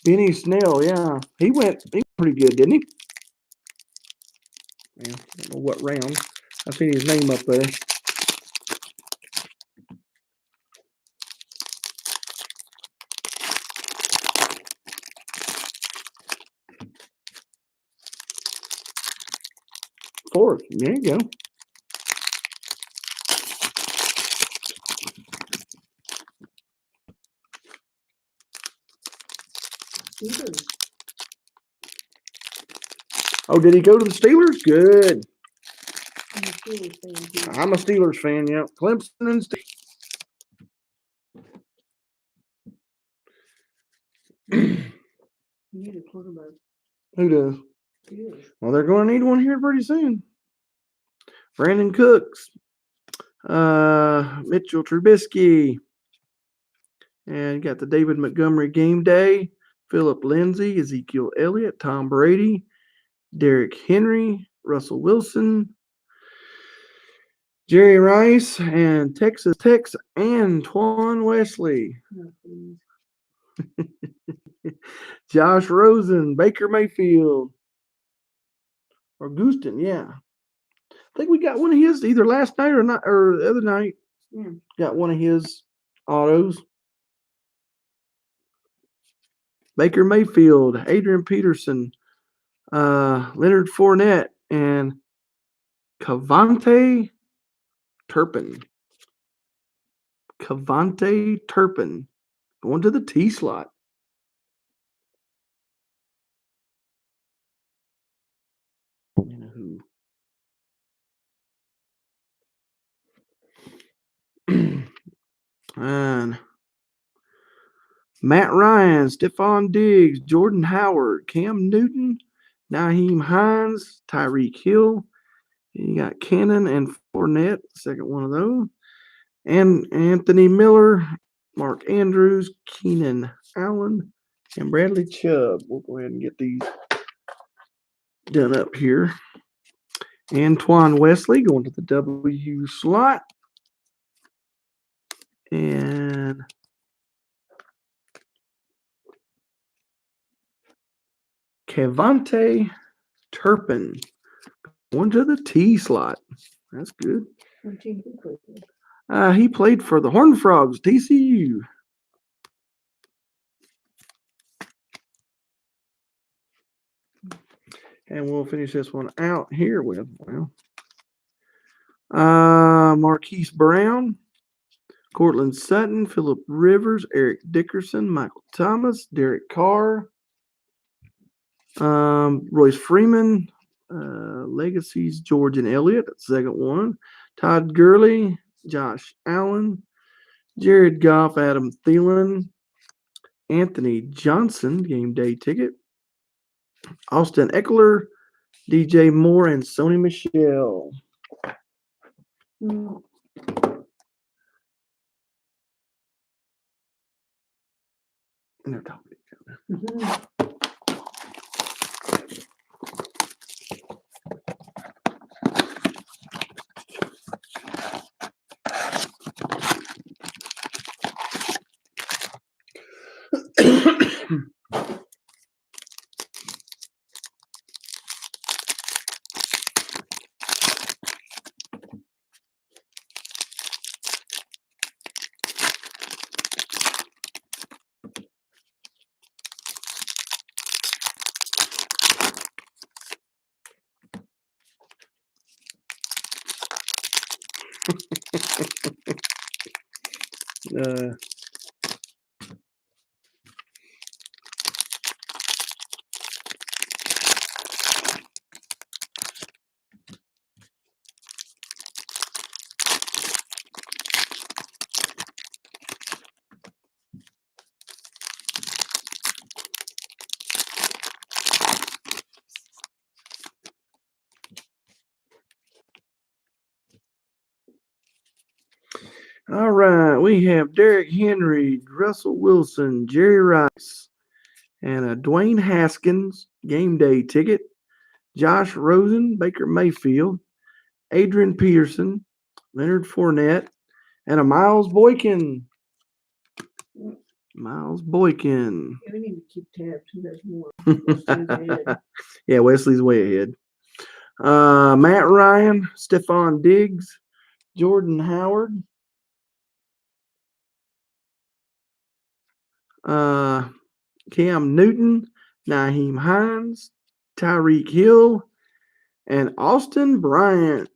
Benny Snell, yeah. He went pretty good, didn't he? Yeah, I don't know what round. I seen his name up there. Fourth. There you go. Oh, did he go to the Steelers? Good. Steelers fan too. I'm a Steelers fan, yeah. Clemson and You need a quarterback. who does? Steelers. Well, they're going to need one here pretty soon. Brandon Cooks, Mitchell Trubisky, and you got the David Montgomery game day. Philip Lindsay, Ezekiel Elliott, Tom Brady, Derrick Henry, Russell Wilson, Jerry Rice, and Texas Tech's Antoine Wesley. No, please. Josh Rosen, Baker Mayfield, or Houston, yeah. I think we got one of his either last night or not, or the other night. Yeah. Got one of his autos. Baker Mayfield, Adrian Peterson, Leonard Fournette, and Cavante Turpin. Cavante Turpin going to the T slot. You know who? And Matt Ryan, Stephon Diggs, Jordan Howard, Cam Newton, Naheem Hines, Tyreek Hill. You got Cannon and Fournette, second one of those. And Anthony Miller, Mark Andrews, Keenan Allen, and Bradley Chubb. We'll go ahead and get these done up here. Antoine Wesley going to the W slot. And Cavante Turpin going to the T slot. That's good. What team did he play for? He played for the Horned Frogs, TCU. And we'll finish this one out here with, well, Marquise Brown, Cortland Sutton, Phillip Rivers, Eric Dickerson, Michael Thomas, Derek Carr, Royce Freeman, Legacies, George and Elliott, that's the second one. Todd Gurley, Josh Allen, Jared Goff, Adam Thielen, Anthony Johnson, game day ticket, Austin Eckler, DJ Moore, and Sony Michelle. Mm. And they're talking to each other. Mhm. uh, All right, we have Derrick Henry, Russell Wilson, Jerry Rice, and a Dwayne Haskins game day ticket, Josh Rosen, Baker Mayfield, Adrian Peterson, Leonard Fournette, and a Miles Boykin. Miles Boykin. Yeah, we need to keep tabs. Who has more? Wesley's ahead. Yeah, Wesley's way ahead. Matt Ryan, Stephon Diggs, Jordan Howard, Cam Newton, Naheem Hines, Tyreek Hill, and Austin Bryant.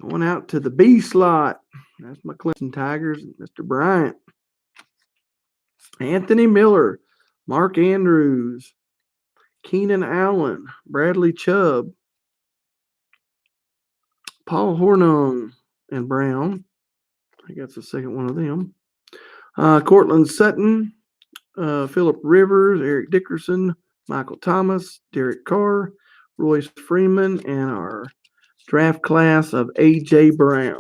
Going out to the B slot. That's my Clemson Tigers, Mr. Bryant. Anthony Miller, Mark Andrews, Keenan Allen, Bradley Chubb, Paul Hornung and Brown. I think that's the second one of them. Cortland Sutton, Philip Rivers, Eric Dickerson, Michael Thomas, Derek Carr, Royce Freeman, and our draft class of A.J. Brown.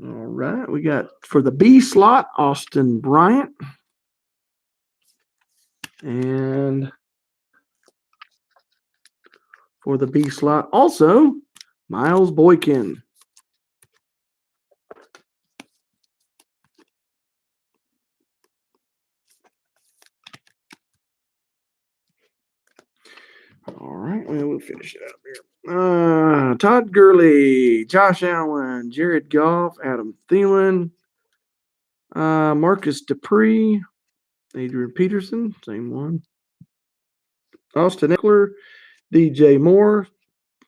All right, we got for the B slot, Austin Bryant. And for the B slot, also Miles Boykin. All right, well, we'll finish it up here. Todd Gurley, Josh Allen, Jared Goff, Adam Thielen, Marcus Dupree, Adrian Peterson, same one. Austin Eckler, DJ Moore,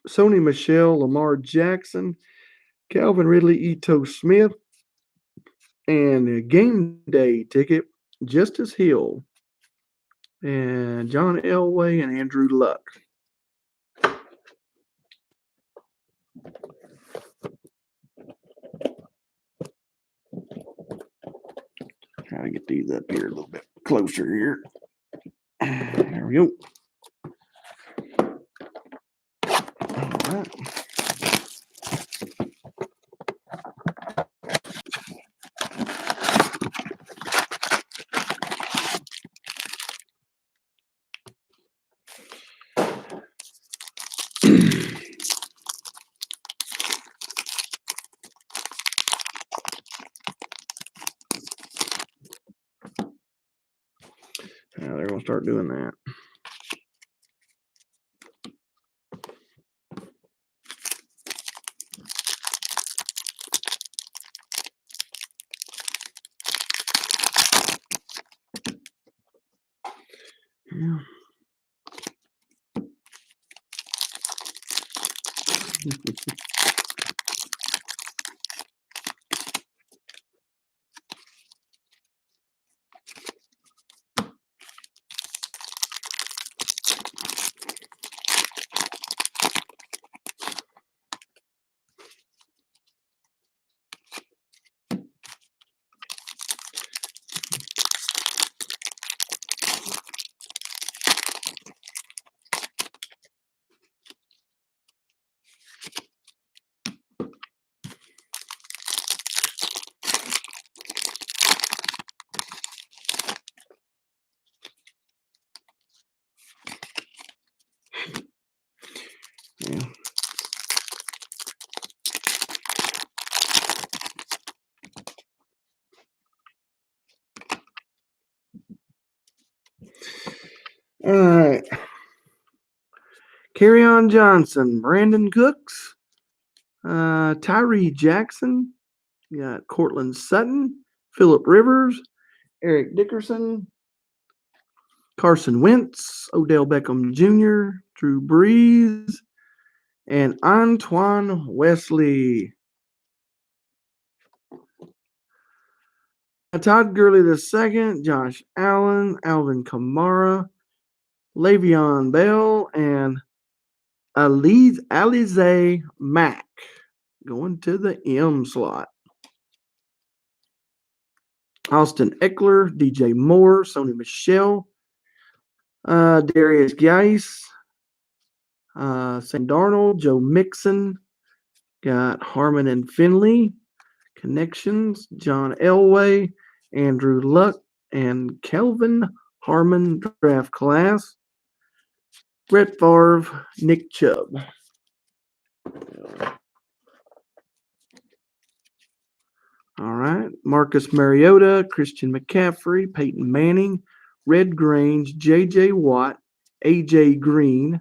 Sony Michel, Lamar Jackson, Calvin Ridley, Ito Smith, and a game day ticket, Justice Hill, and John Elway and Andrew Luck. Try to get these up here a little bit closer here. There we go. All right. Now they're going to start doing that. Yeah. Yeah. All right. Kerryon Johnson, Brandon Cooks, Tyree Jackson, you got Cortland Sutton, Philip Rivers, Eric Dickerson, Carson Wentz, Odell Beckham Jr., Drew Brees, and Antoine Wesley. Todd Gurley II, Josh Allen, Alvin Kamara, Le'Veon Bell, and Alize Mack going to the M slot. Austin Eckler, DJ Moore, Sony Michel, Darius Geis, Sam Darnold, Joe Mixon, got Harmon and Finley, Connections, John Elway, Andrew Luck, and Kelvin Harmon draft class, Brett Favre, Nick Chubb. All right. Marcus Mariota, Christian McCaffrey, Peyton Manning, Red Grange, J.J. Watt, A.J. Green,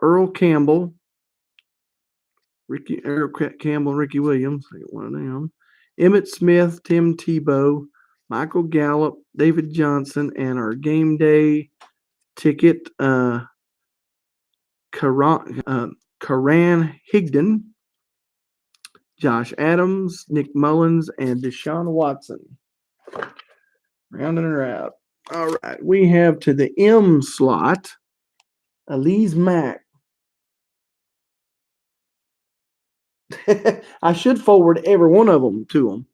Earl Campbell, Earl Campbell and Ricky Williams. I got one of them. Emmitt Smith, Tim Tebow, Michael Gallup, David Johnson, and our game day ticket, Karan Higdon, Josh Adams, Nick Mullins, and Deshaun Watson. Rounding her out. All right, we have to the M slot, Elise Mack. I should forward every one of them to them.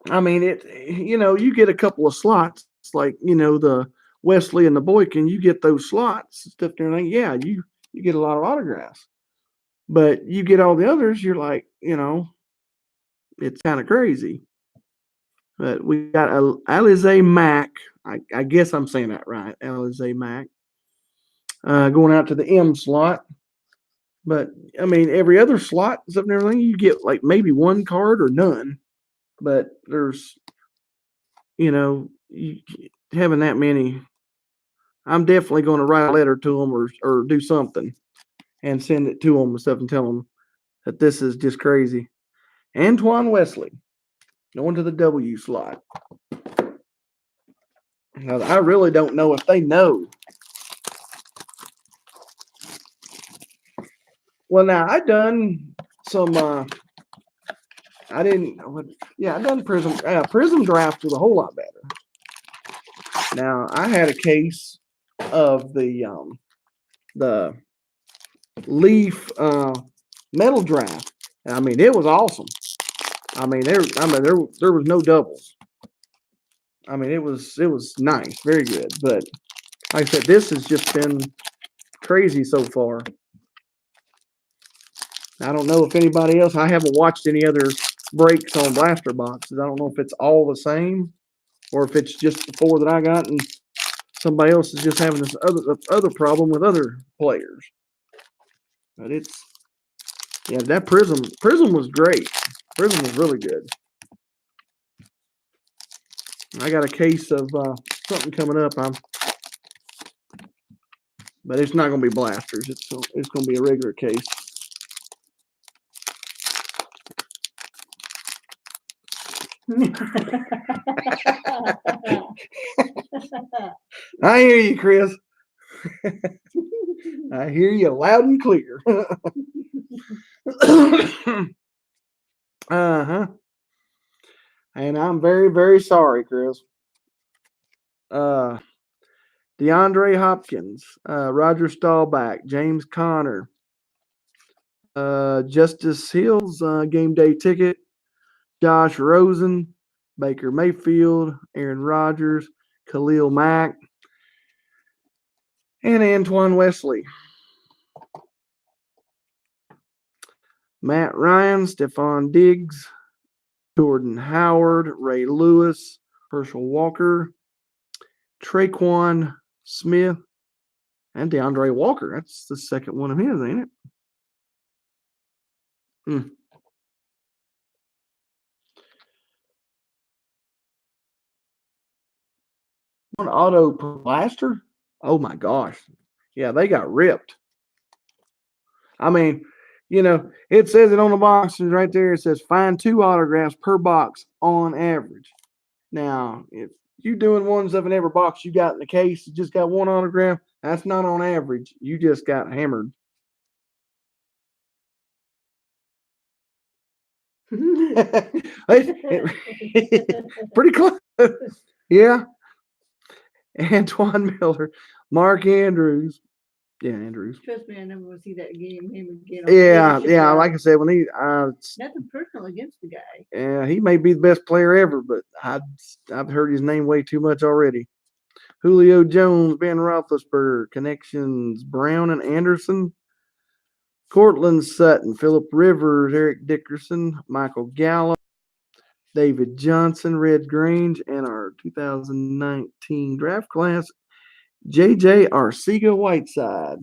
I mean, you get a couple of slots, like, the Wesley and the Boykin, you get those slots and stuff and everything. Yeah, you get a lot of autographs. But you get all the others, you're like, it's kind of crazy. But we got Alize Mack. I guess I'm saying that right. Alize Mack. Going out to the M slot. But I mean, every other slot and stuff and everything, you get like maybe one card or none. But there's, you having that many. I'm definitely going to write a letter to them or do something and send it to them and stuff and tell them that this is just crazy. Antoine Wesley going to the W slot. Now, I really don't know if they know. Well, now I done some. I didn't. Yeah, I done Prism. Prism draft was a whole lot better. Now I had a case of the Leaf metal draft. I mean, it was awesome. I mean, there was no doubles. I mean, it was nice, very good. But like I said, this has just been crazy so far. I don't know if anybody else. I haven't watched any other breaks on blaster boxes. I don't know if it's all the same or if it's just the four that I got and somebody else is just having this other problem with other players. But that Prism was great. Prism was really good. I got a case of something coming up. But it's not going to be blasters. It's going to be a regular case. I hear you, Chris. I hear you loud and clear. Uh-huh. And I'm very, very sorry, Chris. DeAndre Hopkins, Roger Staubach, James Conner, Justice Hills game day ticket, Josh Rosen, Baker Mayfield, Aaron Rodgers, Khalil Mack, and Antoine Wesley. Matt Ryan, Stephon Diggs, Jordan Howard, Ray Lewis, Herschel Walker, Traquan Smith, and DeAndre Walker. That's the second one of his, ain't it? One auto blaster? Oh my gosh. Yeah, they got ripped. I mean, it says it on the boxes right there. It says find 2 autographs per box on average. Now, if you doing ones of in every box you got in the case, you just got one autograph, that's not on average. You just got hammered. Pretty close. Yeah. Antoine Miller, Mark Andrews. Yeah, Andrews. Trust me, I never want to see that game him again. Yeah. Like I said, when nothing personal against the guy. Yeah, he may be the best player ever, but I've heard his name way too much already. Julio Jones, Ben Roethlisberger, connections, Brown and Anderson, Cortland Sutton, Phillip Rivers, Eric Dickerson, Michael Gallup, David Johnson, Red Grange, and our 2019 draft class, J.J. Arcega-Whiteside.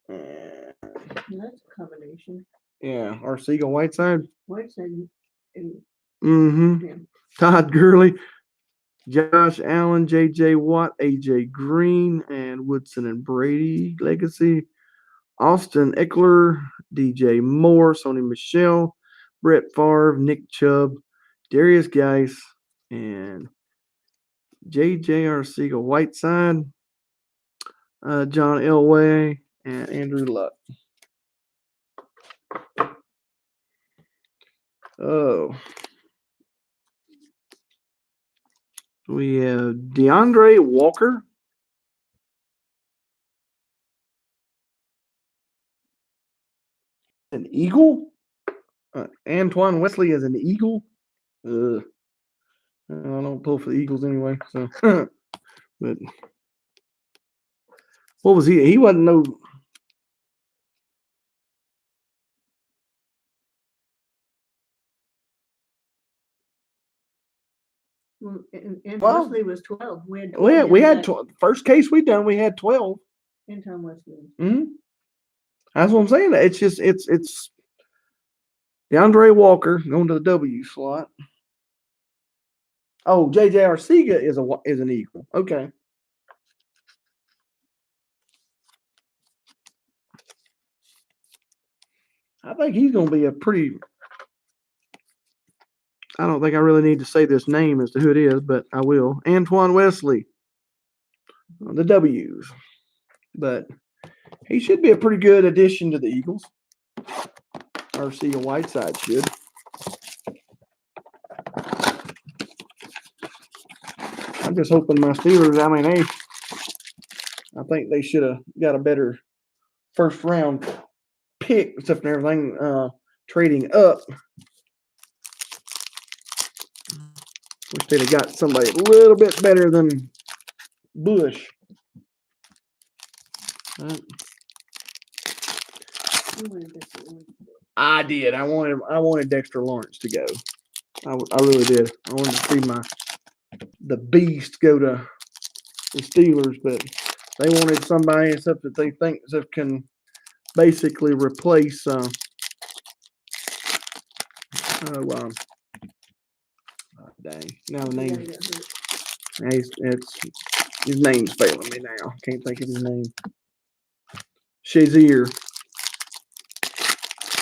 That's a combination. Yeah, Arcega-Whiteside. Whiteside. Yeah. Todd Gurley, Josh Allen, J.J. Watt, A.J. Green, and Woodson and Brady legacy. Austin Eckler, DJ Moore, Sony Michelle, Brett Favre, Nick Chubb, Darius Geis, and J.J. Arcega-Whiteside, John Elway, and Andrew Luck. Oh. We have DeAndre Walker. An Eagle? Antoine Wesley is an Eagle? I don't pull for the Eagles anyway, so. But what was he? He wasn't no. And Well, Wesley was 12. We had 12 We down had that- first case we done. We had 12. Anton Wesley. That's what I'm saying. It's just it's DeAndre Walker going to the W slot. Oh, JJ Arcega is an Eagle. Okay. I think he's going to be a pretty. I don't think I really need to say this name as to who it is, but I will. Antoine Wesley, the W's. But he should be a pretty good addition to the Eagles. Arcega Whiteside should. I'm just hoping my Steelers, I think they should have got a better first round pick, stuff and everything, trading up. Wish they'd have got somebody a little bit better than Bush. I did. I wanted Dexter Lawrence to go. I really did. I wanted to see the beast go to the Steelers, but they wanted somebody and stuff that they think that can basically replace. Dang, now the name. His name's failing me now. Can't think of his name. Shazier.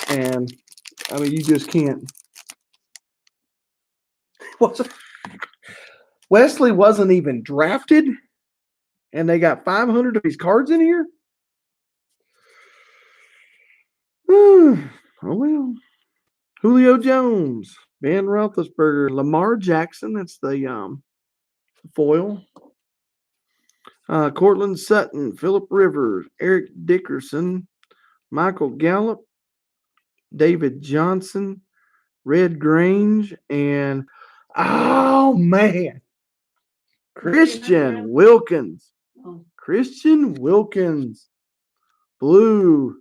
And you just can't. Wesley wasn't even drafted, and they got 500 of his cards in here. Oh well. Julio Jones, Ben Roethlisberger, Lamar Jackson. That's the foil. Cortland Sutton, Phillip Rivers, Eric Dickerson, Michael Gallup, David Johnson, Red Grange, and oh man, Christian Wilkins. Christian Wilkins, blue,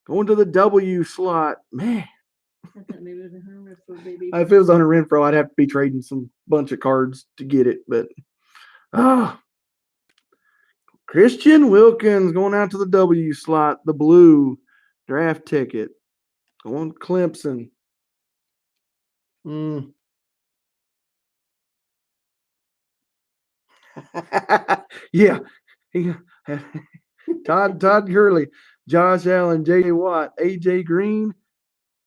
going to the W slot. Man, if it was Hunter Renfro, I'd have to be trading some bunch of cards to get it. But Christian Wilkins going out to the W slot, the blue draft ticket. Going Clemson. Yeah. Todd Gurley, Josh Allen, J.J. Watt, A.J. Green,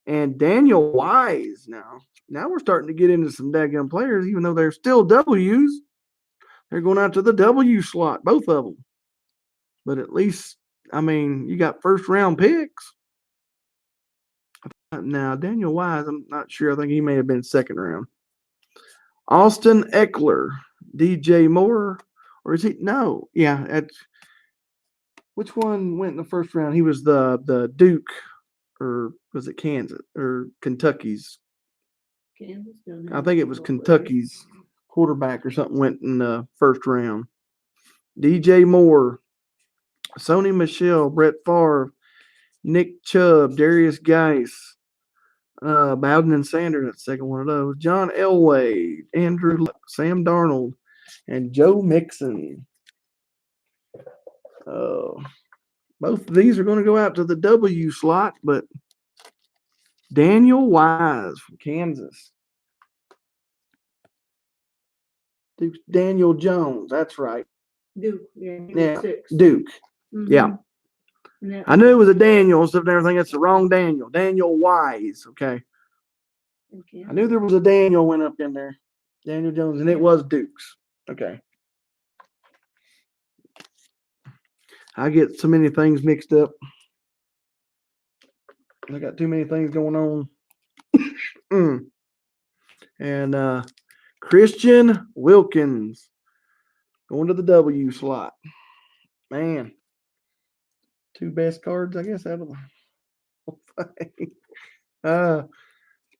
and Daniel Wise. Now we're starting to get into some daggone players, even though they're still W's. They're going out to the W slot, both of them. But at least, you got first round picks. Now, Daniel Wise, I'm not sure. I think he may have been second round. Austin Eckler, DJ Moore, or is he? No. Yeah. Which one went in the first round? He was the Duke, or was it Kansas or Kentucky's? Kansas. I think it was Kentucky's quarterback or something went in the first round. DJ Moore, Sony Michel, Brett Favre, Nick Chubb, Darius Geis, Bowden and Sanders, that's the second one of those. John Elway, Andrew Luck, Sam Darnold, and Joe Mixon. Both of these are going to go out to the W slot, but Daniel Wise from Kansas. Daniel Jones, that's right. Duke, yeah, Duke. Yeah. I knew it was a Daniel and stuff and everything. That's the wrong Daniel. Daniel Wise, okay. I knew there was a Daniel went up in there. Daniel Jones, and it was Duke's. Okay. I get so many things mixed up. I got too many things going on. And Christian Wilkins going to the W slot. Man, two best cards, I guess, out of the whole thing.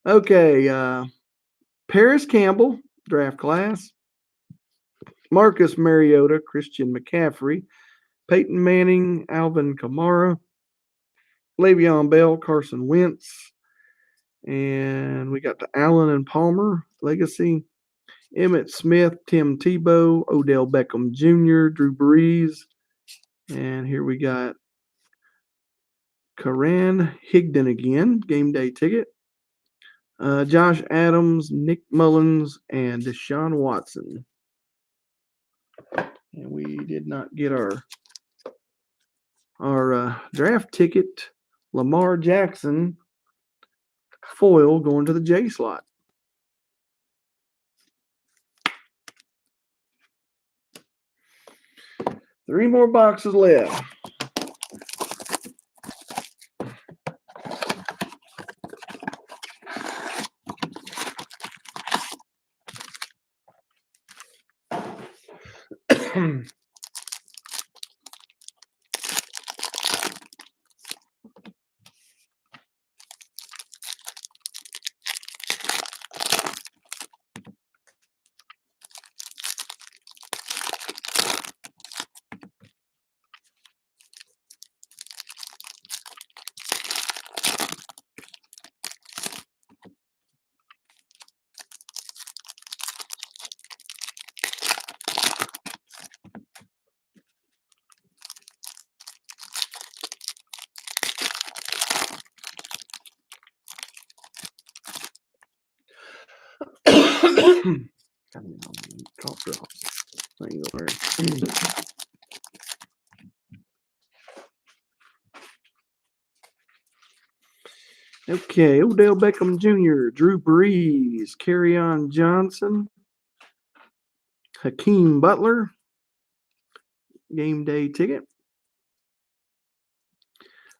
Okay. Paris Campbell, draft class. Marcus Mariota, Christian McCaffrey, Peyton Manning, Alvin Kamara, Le'Veon Bell, Carson Wentz, and we got the Allen and Palmer legacy. Emmitt Smith, Tim Tebow, Odell Beckham Jr., Drew Brees, and here we got Karan Higdon again, game day ticket. Josh Adams, Nick Mullins, and Deshaun Watson. And we did not get our draft ticket. Lamar Jackson foil going to the J slot. Three more boxes left. Cough drops. Thing over here. Okay, Odell Beckham Jr., Drew Brees, Kerryon Johnson, Hakeem Butler, game day ticket.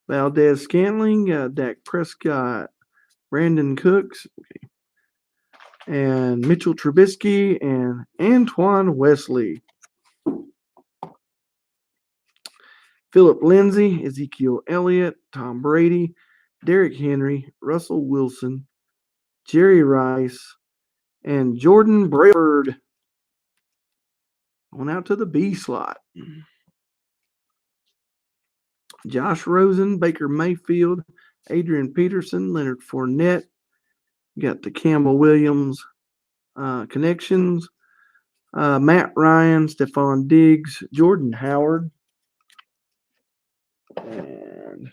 Valdez Scantling, Dak Prescott, Brandon Cooks, okay, and Mitchell Trubisky, and Antoine Wesley. Philip Lindsay, Ezekiel Elliott, Tom Brady, Derrick Henry, Russell Wilson, Jerry Rice, and Jordan Brailford. On out to the B slot. Josh Rosen, Baker Mayfield, Adrian Peterson, Leonard Fournette. You got the Campbell Williams connections. Matt Ryan, Stephon Diggs, Jordan Howard, and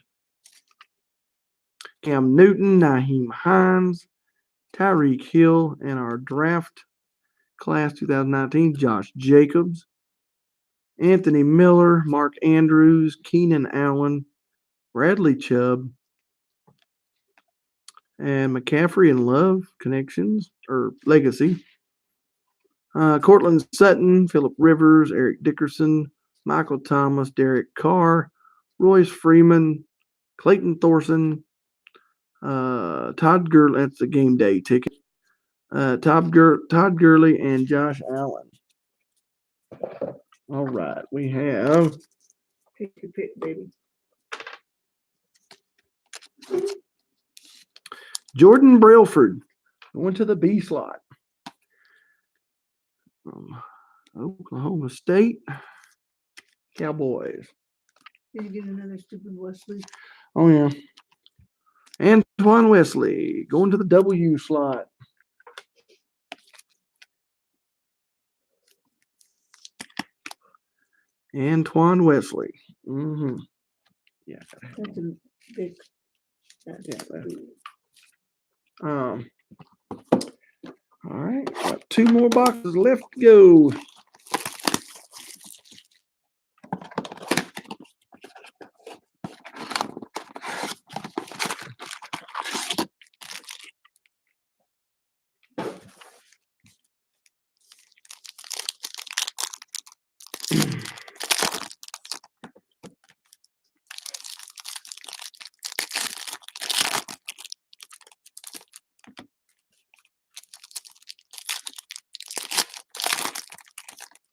Cam Newton, Naheem Hines, Tyreek Hill, and our draft class 2019, Josh Jacobs, Anthony Miller, Mark Andrews, Keenan Allen, Bradley Chubb, and McCaffrey and Love connections or legacy. Cortland Sutton, Phillip Rivers, Eric Dickerson, Michael Thomas, Derek Carr, Royce Freeman, Clayton Thorson, Todd Gurley. That's the game day ticket. Todd Gurley and Josh Allen. All right, we have. Pick your pick, baby. Jordan Brailford going to the B slot. Oklahoma State Cowboys. Did you get another stupid Wesley? Oh, yeah. Antoine Wesley going to the W slot. Antoine Wesley. Mm-hmm. Yeah. That's a big. All right. Got two more boxes left to go.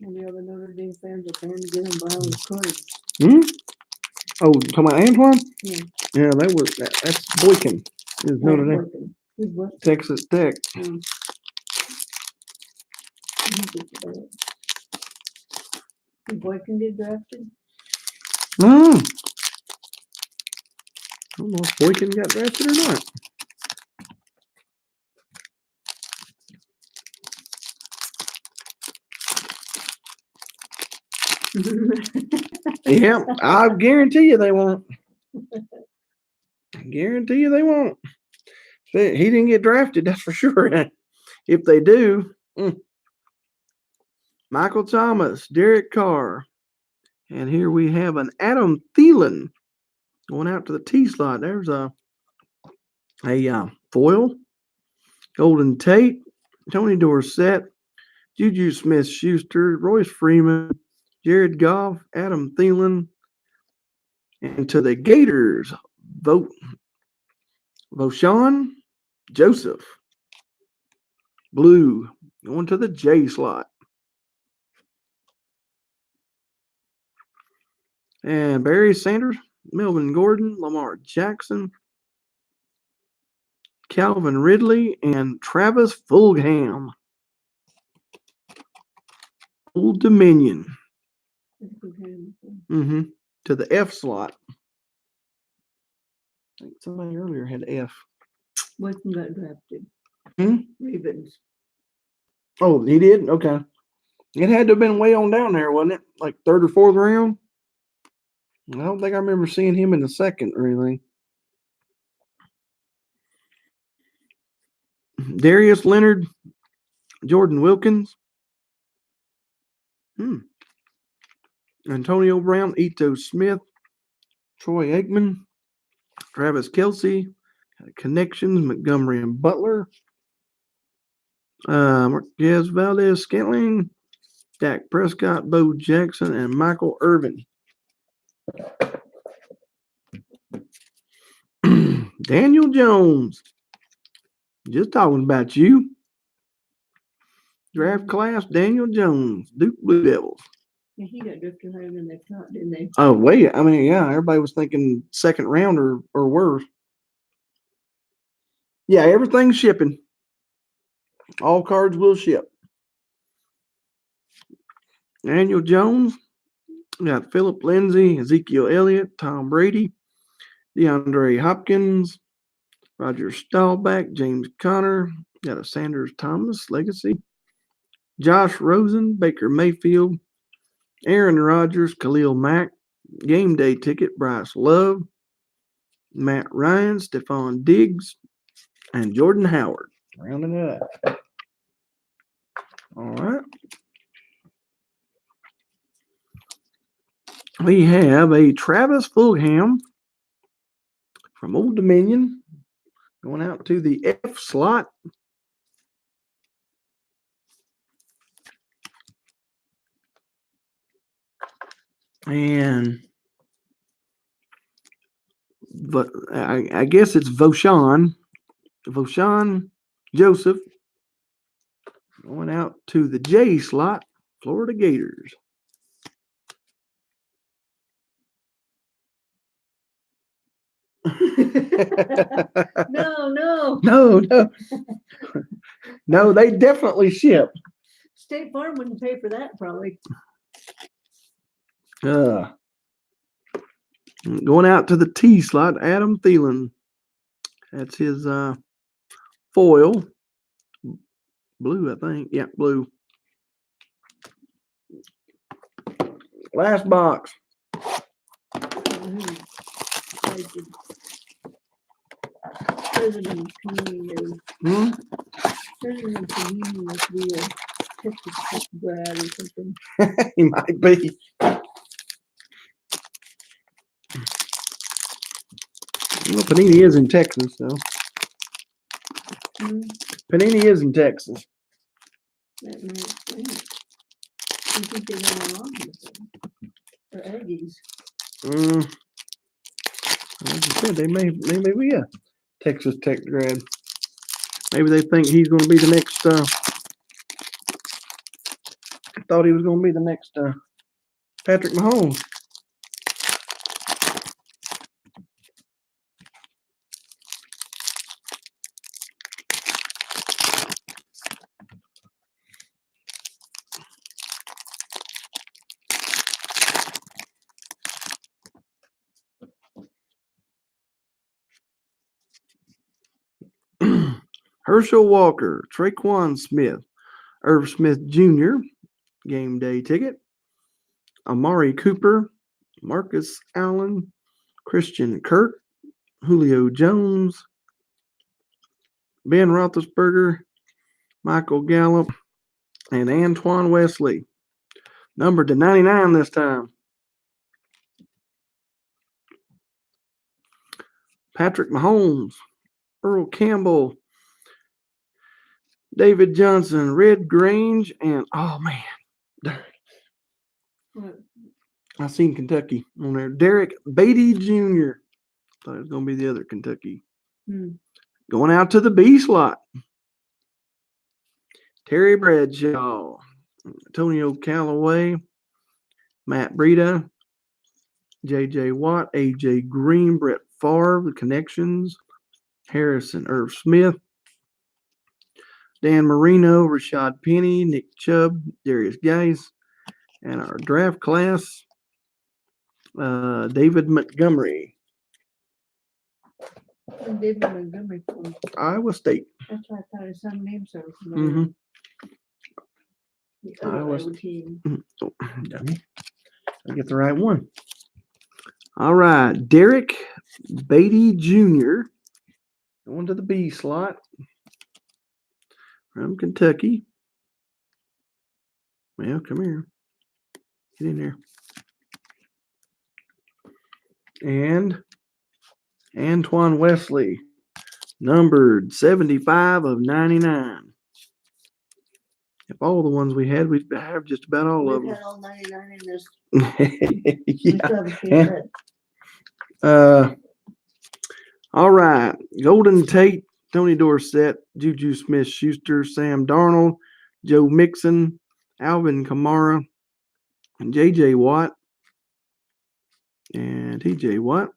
And the other Notre Dame fans are trying to get him by all his cards. Hmm? Oh, talking about Antoine? Yeah. Yeah, that's Boykin. Is Notre Dame. Boykin. Who's what? Texas Tech. He's just about it. Did Boykin get drafted? I don't know if Boykin got drafted or not. Yeah, I guarantee you they won't. I guarantee you they won't. He didn't get drafted, that's for sure. If they do, Michael Thomas, Derek Carr, and here we have an Adam Thielen going out to the T slot. There's a foil, Golden Tate, Tony Dorsett, Juju Smith-Schuster, Royce Freeman, Jared Goff, Adam Thielen, and to the Gators, Voshawn Joseph. Blue going to the J slot. And Barry Sanders, Melvin Gordon, Lamar Jackson, Calvin Ridley, and Travis Fulgham. Old Dominion. To the F slot. I think somebody earlier had F. Boykin got drafted. Ravens. Oh, he did? Okay. It had to have been way on down there, wasn't it? Like third or fourth round? I don't think I remember seeing him in the second, really. Darius Leonard, Jordan Wilkins, Antonio Brown, Ito Smith, Troy Aikman, Travis Kelce, Connections, Montgomery and Butler, Marquez Valdez Scantling, Dak Prescott, Bo Jackson, and Michael Irvin. Daniel Jones. Just talking about you. Draft class, Daniel Jones, Duke Blue Devils. Yeah, he got drafted higher than they thought, didn't they? Oh, wait. I mean, yeah, everybody was thinking second round or worse. Yeah, everything's shipping. All cards will ship. Daniel Jones. We got Philip Lindsay, Ezekiel Elliott, Tom Brady, DeAndre Hopkins, Roger Staubach, James Conner. Got a Sanders Thomas legacy. Josh Rosen, Baker Mayfield, Aaron Rodgers, Khalil Mack, game day ticket, Bryce Love, Matt Ryan, Stephon Diggs, and Jordan Howard. Rounding it up. All right. We have a Travis Fulgham from Old Dominion going out to the F slot. But I guess it's Voshawn Joseph going out to the J slot, Florida Gators. No, they definitely ship. State Farm wouldn't pay for that, probably. Going out to the T slot, Adam Thielen. That's his foil. Blue, I think. Yeah, blue. Last box. President Panini President Panini must be a Texas grad or something. He might be. Well, Panini is in Texas, so. Panini is in Texas. That might explain it. I think they went along with them. Or Aggies. Like you said, they may be a Texas Tech grad. Maybe they think he's going to be the next thought he was going to be the next Patrick Mahomes. Herschel Walker, Traquan Smith, Irv Smith Jr., game day ticket. Amari Cooper, Marcus Allen, Christian Kirk, Julio Jones, Ben Roethlisberger, Michael Gallup, and Antoine Wesley. Numbered to 99 this time. Patrick Mahomes, Earl Campbell, David Johnson, Red Grange, and oh man, I seen Kentucky on there. Derek Beatty Jr. Thought it was going to be the other Kentucky. Going out to the B slot. Terry Bradshaw, Antonio Callaway, Matt Breida, J.J. Watt, A.J. Green, Brett Favre, the Connections, Harrison, Irv Smith, Dan Marino, Rashad Penny, Nick Chubb, Darius Geis, and our draft class, David Montgomery. And David Montgomery from Iowa State. That's why I thought his some names are Mm-hmm. The other Iowa Iowa team. Oh, dummy. I get the right one. All right. Derek Beatty Jr. going to the B slot from Kentucky. Well, come here. Get in there. And Antoine Wesley, numbered 75 of 99. If all the ones we had, we'd have just about all of We've them. had all 99 in this. Yeah. We still have a case red. All right. Golden Tate, Tony Dorsett, Juju Smith-Schuster, Sam Darnold, Joe Mixon, Alvin Kamara, and J.J. Watt, and T.J. Watt,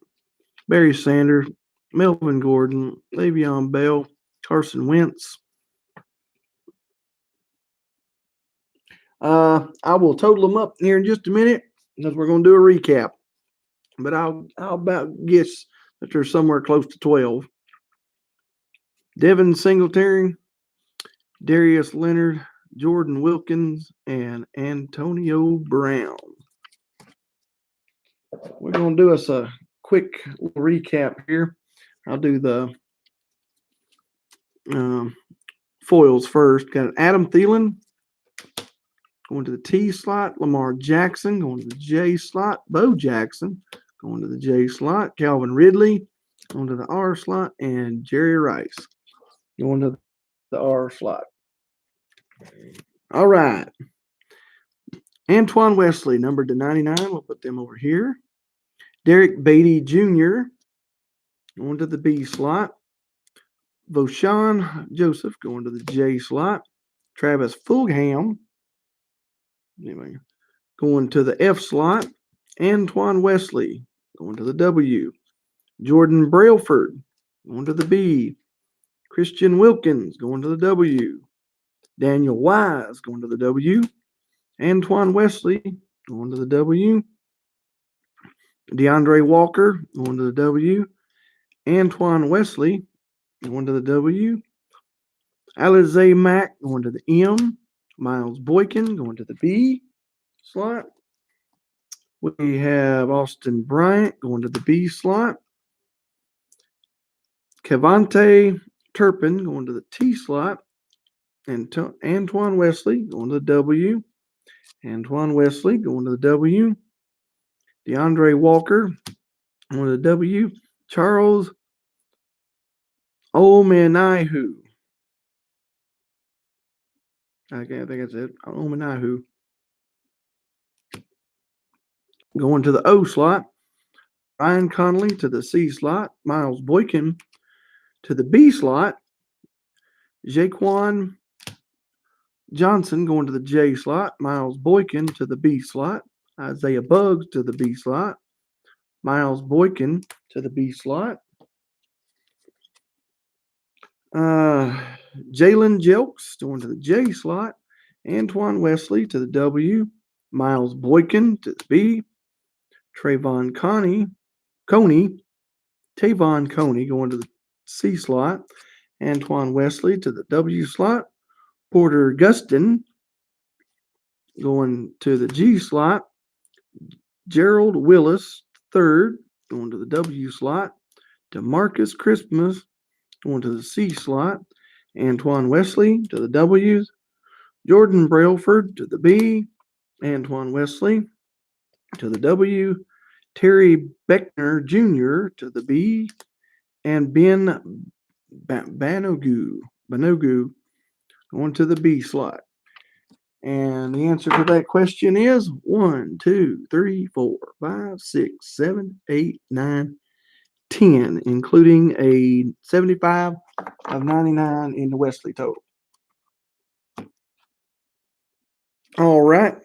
Barry Sanders, Melvin Gordon, Le'Veon Bell, Carson Wentz. I will total them up here in just a minute because we're going to do a recap. But I'll about guess that they're somewhere close to 12. Devin Singletary, Darius Leonard, Jordan Wilkins, and Antonio Brown. We're going to do us a quick recap here. I'll do the foils first. Got Adam Thielen going to the T slot, Lamar Jackson going to the J slot, Bo Jackson going to the J slot, Calvin Ridley going to the R slot, and Jerry Rice going to the R slot. All right. Antoine Wesley, numbered to 99. We'll put them over here. Derek Beatty Jr. going to the B slot. Voshan Joseph going to the J slot. Travis Fulgham going to the F slot. Antoine Wesley going to the W. Jordan Brailford going to the B. Christian Wilkins going to the W. Daniel Wise going to the W. Antoine Wesley going to the W. DeAndre Walker going to the W. Antoine Wesley going to the W. Alize Mack going to the M. Miles Boykin going to the B slot. We have Austin Bryant going to the B slot. Kevontae Turpin going to the T slot. And Antoine Wesley going to the W. Antoine Wesley going to the W. DeAndre Walker going to the W. Charles Omenihu. I think that's it. Omenihu. Going to the O slot. Ryan Connolly to the C slot. Miles Boykin to the B slot. Jaquan Johnson going to the J slot. Miles Boykin to the B slot. Isaiah Bugs to the B slot. Miles Boykin to the B slot. Jalen Jelks going to the J slot. Antoine Wesley to the W. Miles Boykin to the B. Tavon Coney going to the C slot. Antoine Wesley to the W slot. Porter Gustin going to the G slot. Gerald Willis, third, going to the W slot. DeMarcus Christmas going to the C slot. Antoine Wesley to the W. Jordan Brailford to the B. Antoine Wesley to the W. Terry Beckner Jr. to the B. And Ben Banogu going to the B slot. And the answer to that question is 1, 2, 3, 4, 5, 6, 7, 8, 9, 10, including a 75 of 99 in the Wesley total. All right,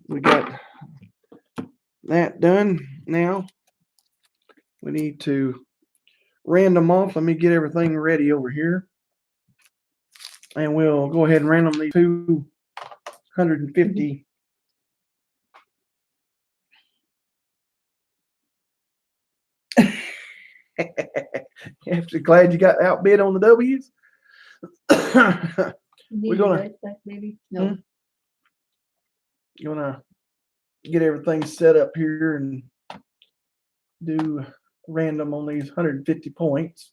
we got that done. Now we need to random off. Let me get everything ready over here. And we'll go ahead and random these 250. I'm glad you got outbid on the W's. We're gonna maybe no. Gonna get everything set up here and do random on these 150 points.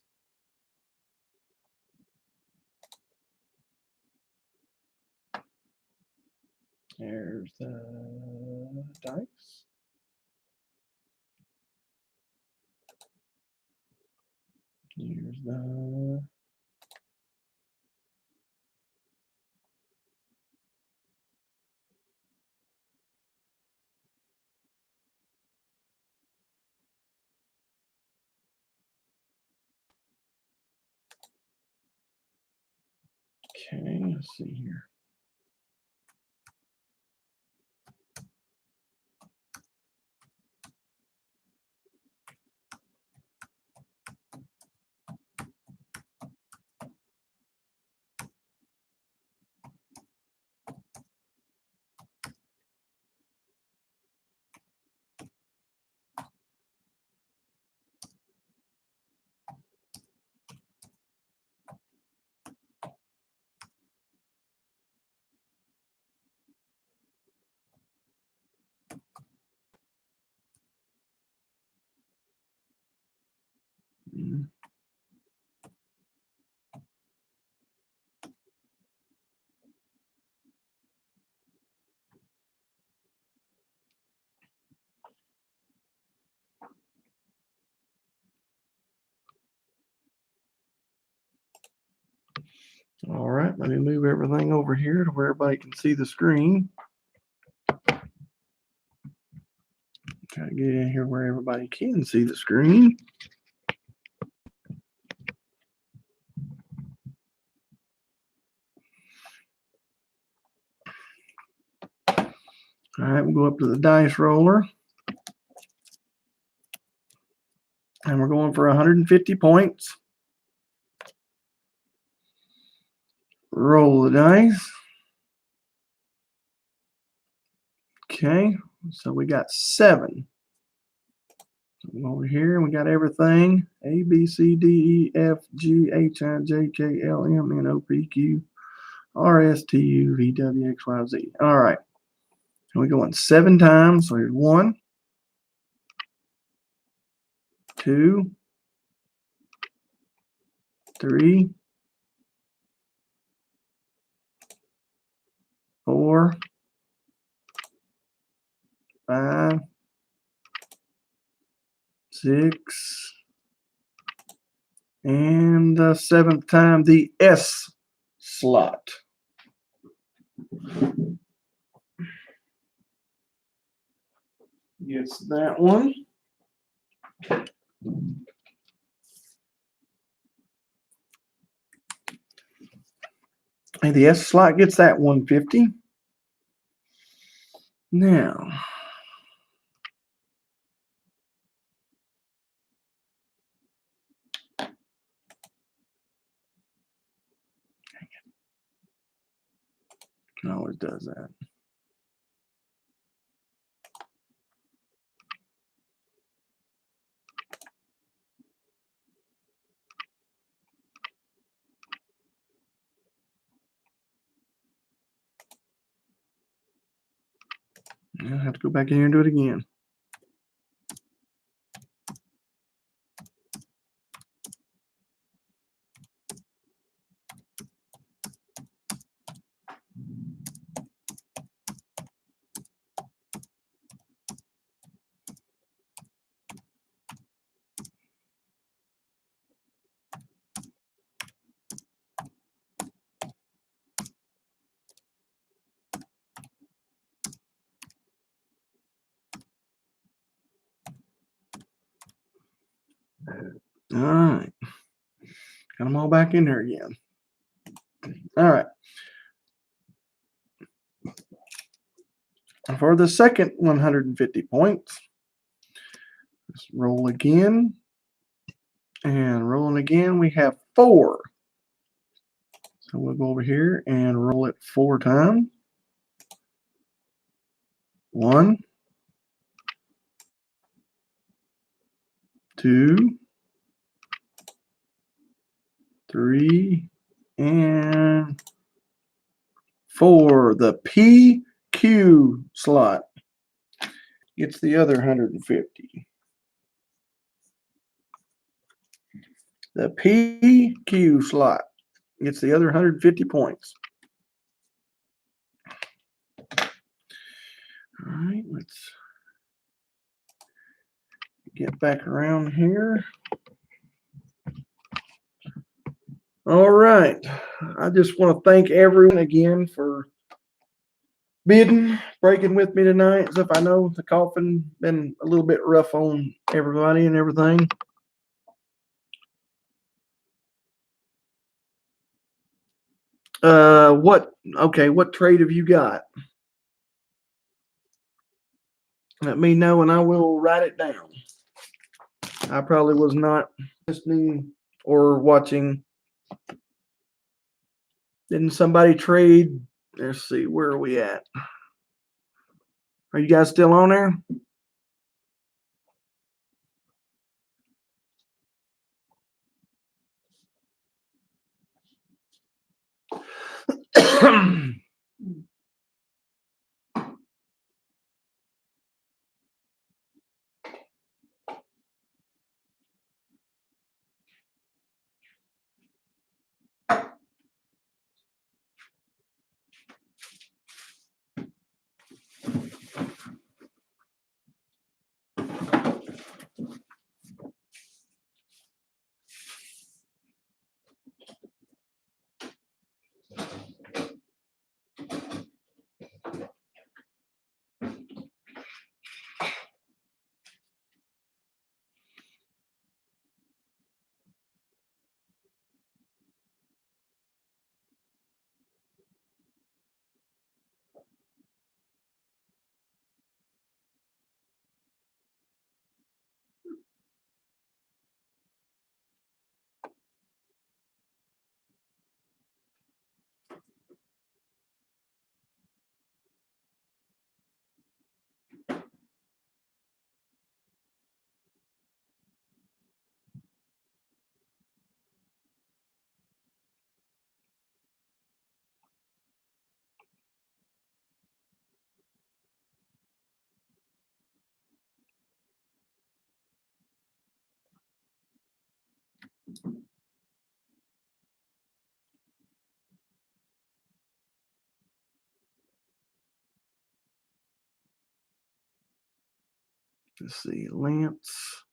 There's the dice. Here's the okay, let's see here. All right, let me move everything over here to where everybody can see the screen. Try to get in here where everybody can see the screen. All right, we'll go up to the dice roller. And we're going for 150 points. Roll the dice. Okay, so we got 7. Over here, and we got everything. A, B, C, D, E, F, G, H, I, J, K, L, M, N, O, P, Q, R, S, T, U, V, W, X, Y, Z. All right. And we're going 7 times. So here's 1, 2, 3, 4, 5, 6, and the 7th time, the S slot. Gets that one. And the S slot gets that 150. Now, it always does that. I have to go back in here and do it again. All right. Got them all back in there again. All right. For the second 150 points, let's roll again. And rolling again, we have 4. So we'll go over here and roll it 4 times. 1, 2, 3, and 4. The PQ slot gets the other 150. The PQ slot gets the other 150 points. All right, let's get back around here. All right. I just want to thank everyone again for bidding, breaking with me tonight. Stuff I know the coughing been a little bit rough on everybody and everything. What trade have you got? Let me know and I will write it down. I probably was not listening or watching. Didn't somebody trade? Let's see, where are we at? Are you guys still on there? Let's see, Lance.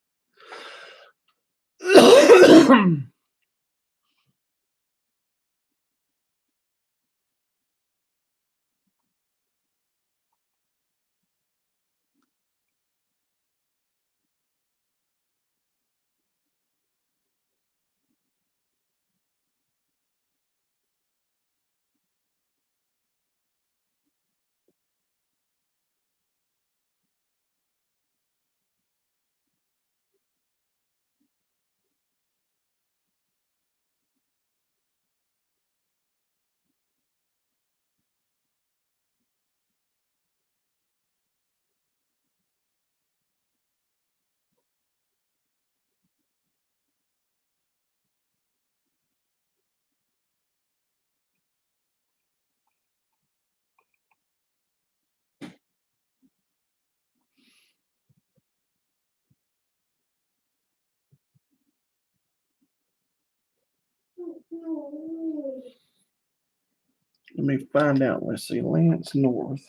Let me find out. Let's see. Lance North.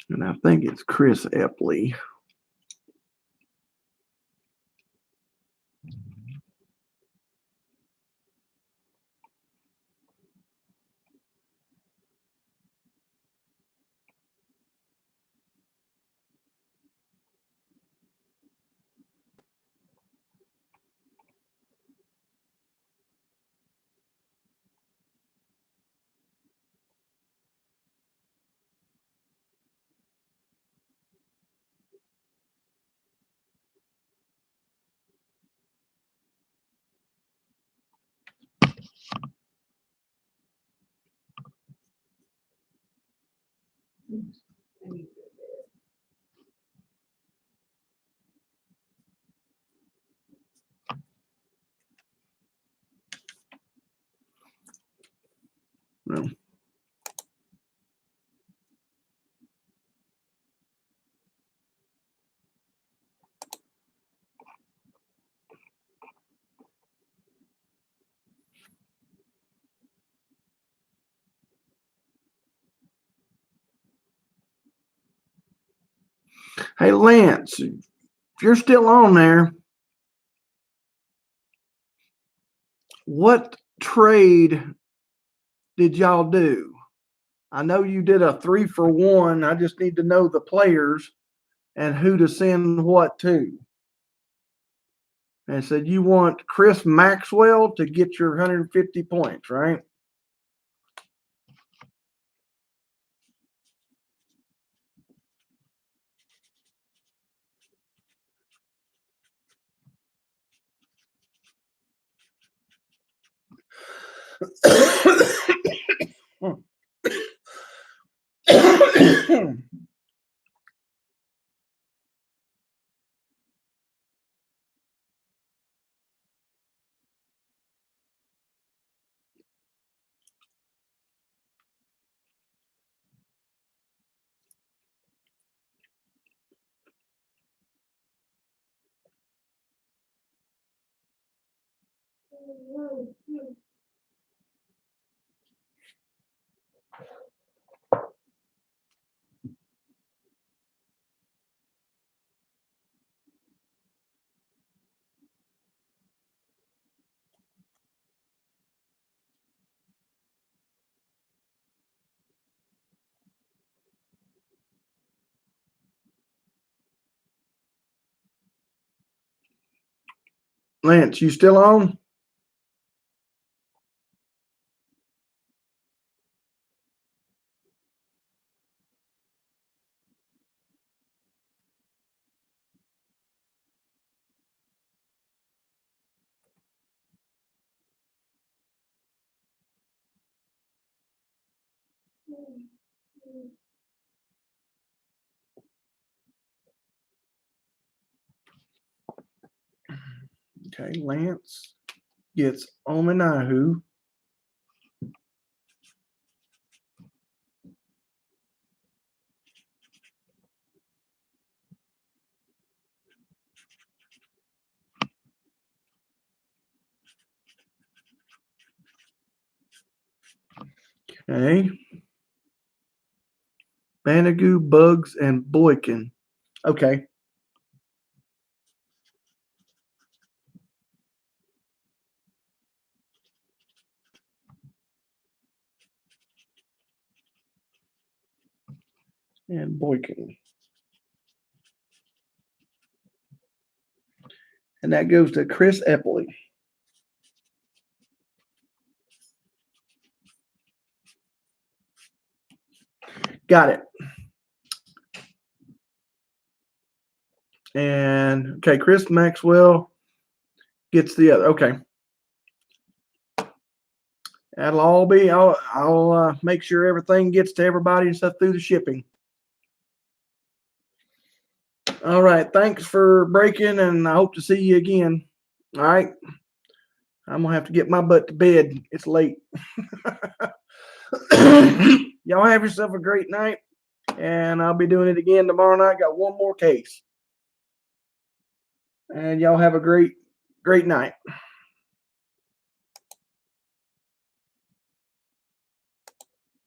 And I think it's Chris Epley. Well, hey, Lance, if you're still on there, what trade did y'all do? I know you did a 3-for-1. I just need to know the players and who to send what to. And said you want Chris Maxwell to get your 150 points, right? Lance, you still on? Okay, Lance gets Omenahu. Okay. Banagoo, Bugs, and Boykin. Okay. And Boykin. And that goes to Chris Epley. Got it. And okay, Chris Maxwell gets the other. Okay. That'll all be. I'll make sure everything gets to everybody and stuff through the shipping. All right. Thanks for breaking, and I hope to see you again. All right. I'm gonna have to get my butt to bed. It's late. Y'all have yourself a great night, and I'll be doing it again tomorrow night. Got one more case. And y'all have a great night.